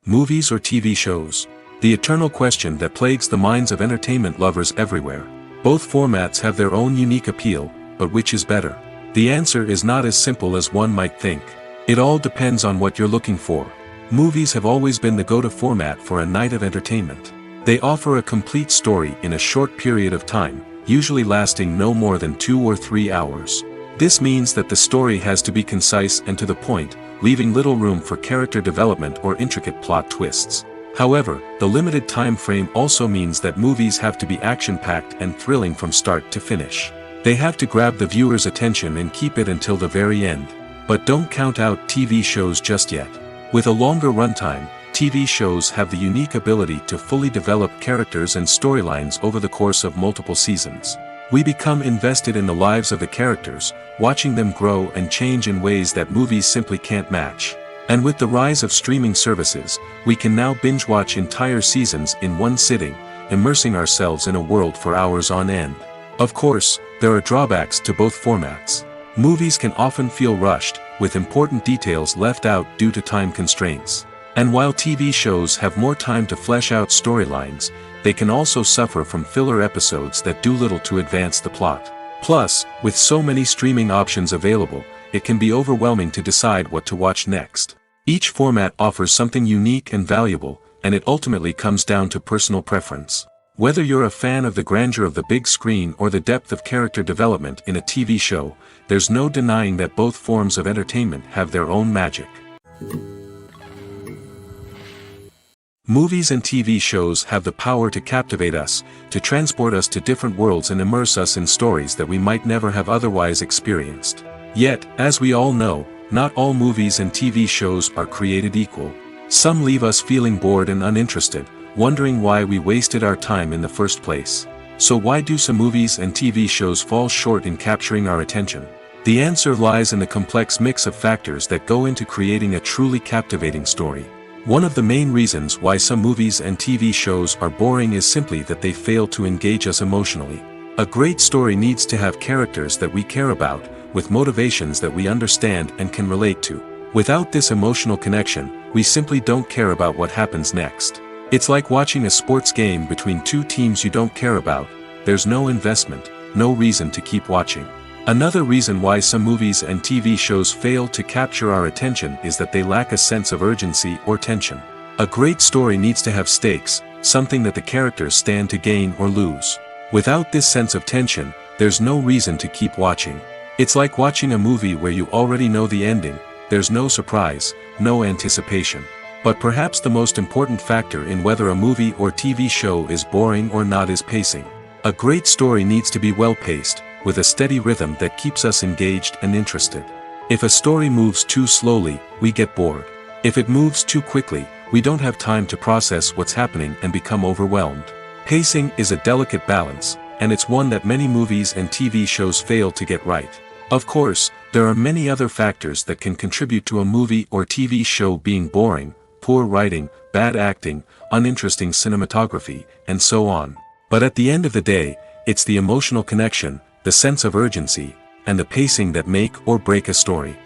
Movies or TV shows? The eternal question that plagues the minds of entertainment lovers everywhere. Both formats have their own unique appeal, but which is better? The answer is not as simple as one might think. It all depends on what you're looking for. Movies have always been the go-to format for a night of entertainment. They offer a complete story in a short period of time, usually lasting no more than 2 or 3 hours. This means that the story has to be concise and to the point, leaving little room for character development or intricate plot twists. However, the limited time frame also means that movies have to be action-packed and thrilling from start to finish. They have to grab the viewer's attention and keep it until the very end. But don't count out TV shows just yet. With a longer runtime, TV shows have the unique ability to fully develop characters and storylines over the course of multiple seasons. We become invested in the lives of the characters, watching them grow and change in ways that movies simply can't match. And with the rise of streaming services, we can now binge-watch entire seasons in one sitting, immersing ourselves in a world for hours on end. Of course, there are drawbacks to both formats. Movies can often feel rushed, with important details left out due to time constraints. And while TV shows have more time to flesh out storylines, they can also suffer from filler episodes that do little to advance the plot. Plus, with so many streaming options available, it can be overwhelming to decide what to watch next. Each format offers something unique and valuable, and it ultimately comes down to personal preference. Whether you're a fan of the grandeur of the big screen or the depth of character development in a TV show, there's no denying that both forms of entertainment have their own magic. Movies and TV shows have the power to captivate us, to transport us to different worlds and immerse us in stories that we might never have otherwise experienced. Yet, as we all know, not all movies and TV shows are created equal. Some leave us feeling bored and uninterested, wondering why we wasted our time in the first place. So why do some movies and TV shows fall short in capturing our attention? The answer lies in the complex mix of factors that go into creating a truly captivating story. One of the main reasons why some movies and TV shows are boring is simply that they fail to engage us emotionally. A great story needs to have characters that we care about, with motivations that we understand and can relate to. Without this emotional connection, we simply don't care about what happens next. It's like watching a sports game between two teams you don't care about. There's no investment, no reason to keep watching. Another reason why some movies and TV shows fail to capture our attention is that they lack a sense of urgency or tension. A great story needs to have stakes, something that the characters stand to gain or lose. Without this sense of tension, there's no reason to keep watching. It's like watching a movie where you already know the ending, there's no surprise, no anticipation. But perhaps the most important factor in whether a movie or TV show is boring or not is pacing. A great story needs to be well-paced, with a steady rhythm that keeps us engaged and interested. If a story moves too slowly, we get bored. If it moves too quickly, we don't have time to process what's happening and become overwhelmed. Pacing is a delicate balance, and it's one that many movies and TV shows fail to get right. Of course, there are many other factors that can contribute to a movie or TV show being boring: poor writing, bad acting, uninteresting cinematography, and so on. But at the end of the day, it's the emotional connection, the sense of urgency, and the pacing that make or break a story.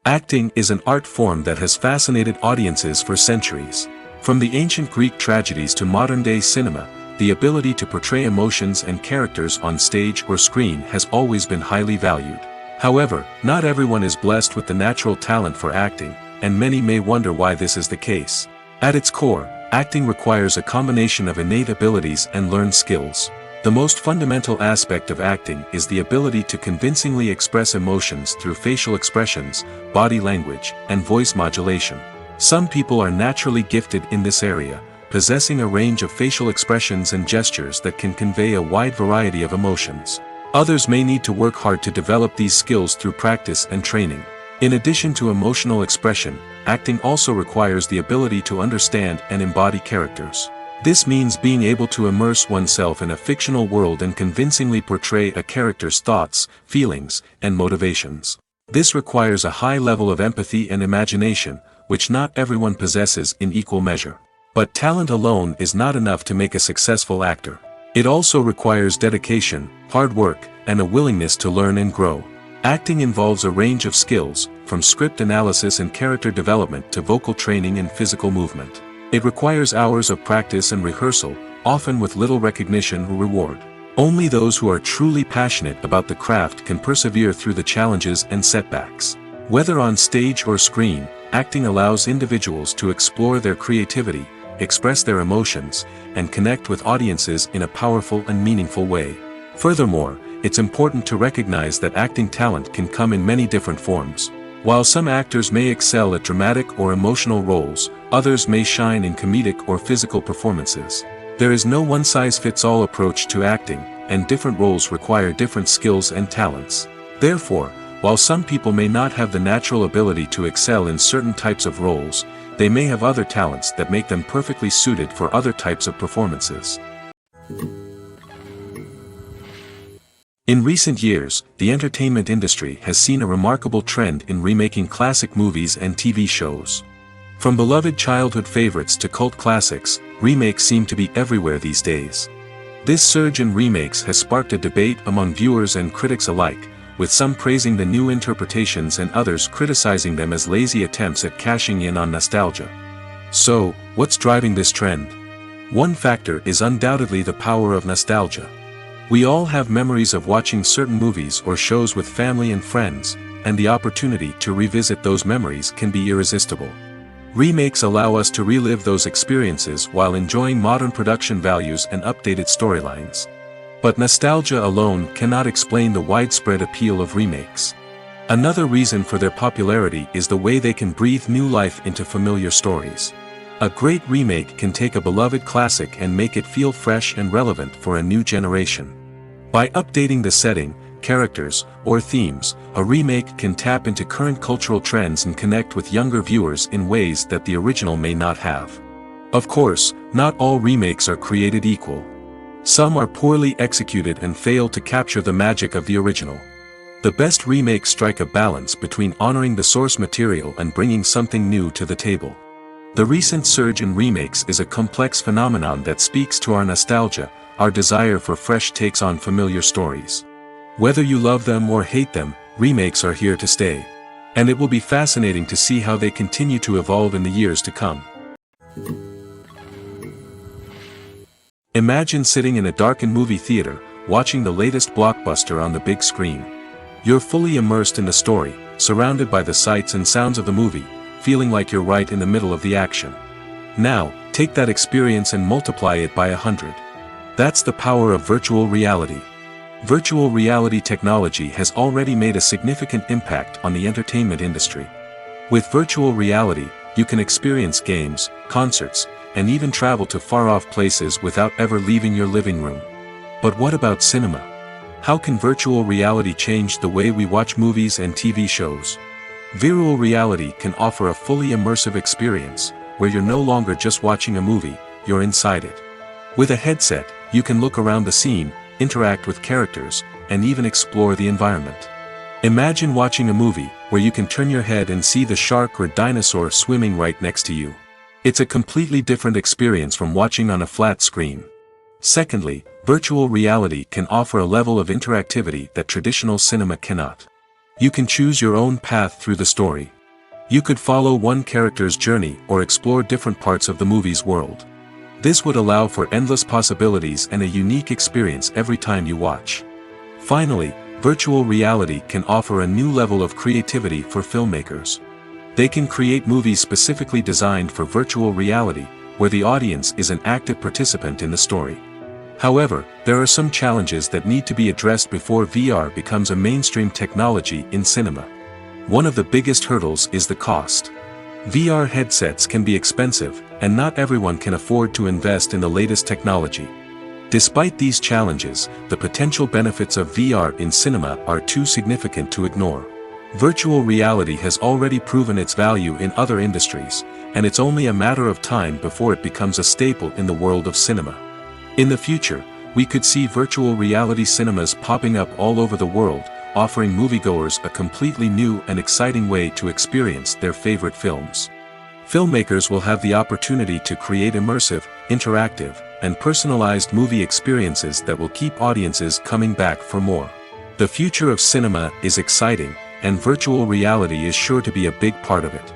Acting is an art form that has fascinated audiences for centuries. From the ancient Greek tragedies to modern-day cinema, the ability to portray emotions and characters on stage or screen has always been highly valued. However, not everyone is blessed with the natural talent for acting, and many may wonder why this is the case. At its core, acting requires a combination of innate abilities and learned skills. The most fundamental aspect of acting is the ability to convincingly express emotions through facial expressions, body language, and voice modulation. Some people are naturally gifted in this area, possessing a range of facial expressions and gestures that can convey a wide variety of emotions. Others may need to work hard to develop these skills through practice and training. In addition to emotional expression, acting also requires the ability to understand and embody characters. This means being able to immerse oneself in a fictional world and convincingly portray a character's thoughts, feelings, and motivations. This requires a high level of empathy and imagination, which not everyone possesses in equal measure. But talent alone is not enough to make a successful actor. It also requires dedication, hard work, and a willingness to learn and grow. Acting involves a range of skills, from script analysis and character development to vocal training and physical movement. It requires hours of practice and rehearsal, often with little recognition or reward. Only those who are truly passionate about the craft can persevere through the challenges and setbacks. Whether on stage or screen, acting allows individuals to explore their creativity, express their emotions, and connect with audiences in a powerful and meaningful way. Furthermore, it's important to recognize that acting talent can come in many different forms. While some actors may excel at dramatic or emotional roles, others may shine in comedic or physical performances. There is no one-size-fits-all approach to acting, and different roles require different skills and talents. Therefore, while some people may not have the natural ability to excel in certain types of roles, they may have other talents that make them perfectly suited for other types of performances. In recent years, the entertainment industry has seen a remarkable trend in remaking classic movies and TV shows. From beloved childhood favorites to cult classics, remakes seem to be everywhere these days. This surge in remakes has sparked a debate among viewers and critics alike, with some praising the new interpretations and others criticizing them as lazy attempts at cashing in on nostalgia. So, what's driving this trend? One factor is undoubtedly the power of nostalgia. We all have memories of watching certain movies or shows with family and friends, and the opportunity to revisit those memories can be irresistible. Remakes allow us to relive those experiences while enjoying modern production values and updated storylines. But nostalgia alone cannot explain the widespread appeal of remakes. Another reason for their popularity is the way they can breathe new life into familiar stories. A great remake can take a beloved classic and make it feel fresh and relevant for a new generation. By updating the setting, characters, or themes, a remake can tap into current cultural trends and connect with younger viewers in ways that the original may not have. Of course, not all remakes are created equal. Some are poorly executed and fail to capture the magic of the original. The best remakes strike a balance between honoring the source material and bringing something new to the table. The recent surge in remakes is a complex phenomenon that speaks to our nostalgia, our desire for fresh takes on familiar stories. Whether you love them or hate them, remakes are here to stay. And it will be fascinating to see how they continue to evolve in the years to come. Imagine sitting in a darkened movie theater, watching the latest blockbuster on the big screen. You're fully immersed in the story, surrounded by the sights and sounds of the movie, feeling like you're right in the middle of the action. Now, take that experience and multiply it by 100. That's the power of virtual reality. Virtual reality technology has already made a significant impact on the entertainment industry. With virtual reality, you can experience games, concerts, and even travel to far-off places without ever leaving your living room. But what about cinema? How can virtual reality change the way we watch movies and TV shows? Virtual reality can offer a fully immersive experience, where you're no longer just watching a movie, you're inside it. With a headset, you can look around the scene, interact with characters, and even explore the environment. Imagine watching a movie where you can turn your head and see the shark or dinosaur swimming right next to you. It's a completely different experience from watching on a flat screen. Secondly, virtual reality can offer a level of interactivity that traditional cinema cannot. You can choose your own path through the story. You could follow one character's journey or explore different parts of the movie's world. This would allow for endless possibilities and a unique experience every time you watch. Finally, virtual reality can offer a new level of creativity for filmmakers. They can create movies specifically designed for virtual reality, where the audience is an active participant in the story. However, there are some challenges that need to be addressed before VR becomes a mainstream technology in cinema. One of the biggest hurdles is the cost. VR headsets can be expensive, and not everyone can afford to invest in the latest technology. Despite these challenges, the potential benefits of VR in cinema are too significant to ignore. Virtual reality has already proven its value in other industries, and it's only a matter of time before it becomes a staple in the world of cinema. In the future, we could see virtual reality cinemas popping up all over the world, offering moviegoers a completely new and exciting way to experience their favorite films. Filmmakers will have the opportunity to create immersive, interactive, and personalized movie experiences that will keep audiences coming back for more. The future of cinema is exciting, and virtual reality is sure to be a big part of it.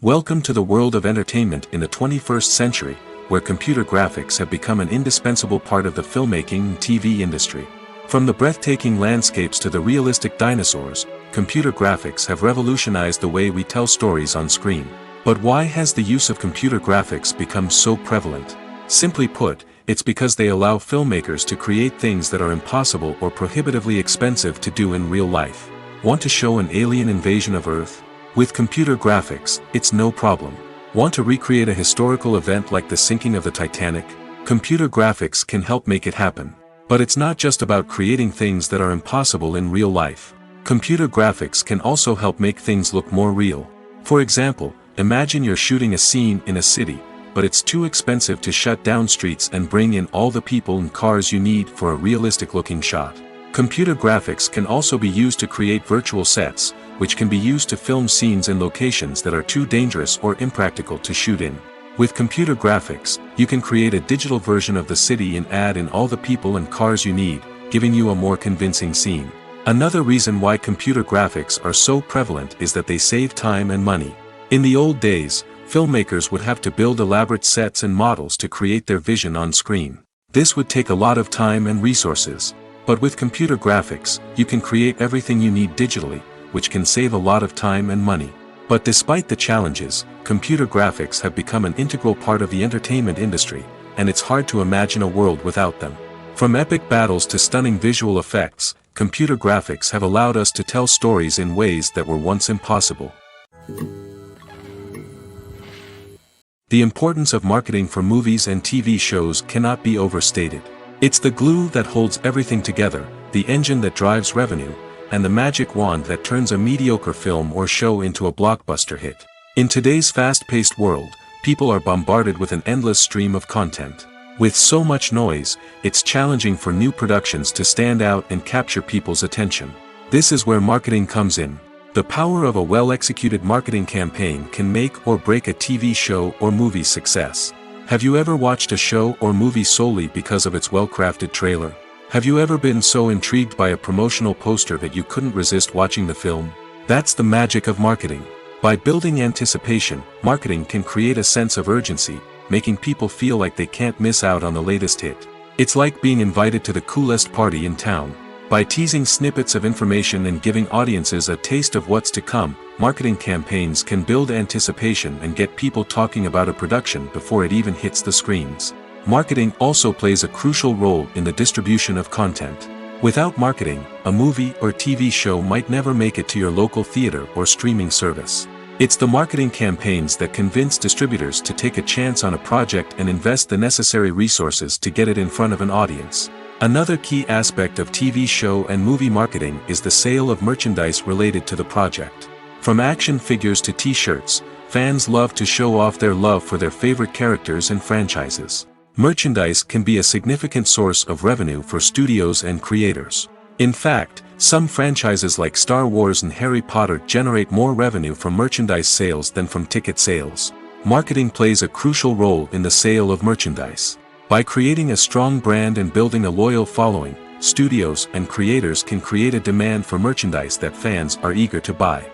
Welcome to the world of entertainment in the 21st century, where computer graphics have become an indispensable part of the filmmaking and TV industry. From the breathtaking landscapes to the realistic dinosaurs, computer graphics have revolutionized the way we tell stories on screen. But why has the use of computer graphics become so prevalent? Simply put, it's because they allow filmmakers to create things that are impossible or prohibitively expensive to do in real life. Want to show an alien invasion of Earth? With computer graphics, it's no problem. Want to recreate a historical event like the sinking of the Titanic? Computer graphics can help make it happen. But it's not just about creating things that are impossible in real life. Computer graphics can also help make things look more real. For example, imagine you're shooting a scene in a city, but it's too expensive to shut down streets and bring in all the people and cars you need for a realistic-looking shot. Computer graphics can also be used to create virtual sets, which can be used to film scenes in locations that are too dangerous or impractical to shoot in. With computer graphics, you can create a digital version of the city and add in all the people and cars you need, giving you a more convincing scene. Another reason why computer graphics are so prevalent is that they save time and money. In the old days, filmmakers would have to build elaborate sets and models to create their vision on screen. This would take a lot of time and resources. But with computer graphics, you can create everything you need digitally, which can save a lot of time and money. But despite the challenges, computer graphics have become an integral part of the entertainment industry, and it's hard to imagine a world without them. From epic battles to stunning visual effects, computer graphics have allowed us to tell stories in ways that were once impossible. The importance of marketing for movies and TV shows cannot be overstated. It's the glue that holds everything together, the engine that drives revenue, and the magic wand that turns a mediocre film or show into a blockbuster hit. In today's fast-paced world, people are bombarded with an endless stream of content. With so much noise, it's challenging for new productions to stand out and capture people's attention. This is where marketing comes in. The power of a well-executed marketing campaign can make or break a TV show or movie's success. Have you ever watched a show or movie solely because of its well-crafted trailer? Have you ever been so intrigued by a promotional poster that you couldn't resist watching the film? That's the magic of marketing. By building anticipation, marketing can create a sense of urgency, making people feel like they can't miss out on the latest hit. It's like being invited to the coolest party in town. By teasing snippets of information and giving audiences a taste of what's to come, marketing campaigns can build anticipation and get people talking about a production before it even hits the screens. Marketing also plays a crucial role in the distribution of content. Without marketing, a movie or TV show might never make it to your local theater or streaming service. It's the marketing campaigns that convince distributors to take a chance on a project and invest the necessary resources to get it in front of an audience. Another key aspect of TV show and movie marketing is the sale of merchandise related to the project. From action figures to t-shirts, fans love to show off their love for their favorite characters and franchises. Merchandise can be a significant source of revenue for studios and creators. In fact, some franchises like Star Wars and Harry Potter generate more revenue from merchandise sales than from ticket sales. Marketing plays a crucial role in the sale of merchandise. By creating a strong brand and building a loyal following, studios and creators can create a demand for merchandise that fans are eager to buy.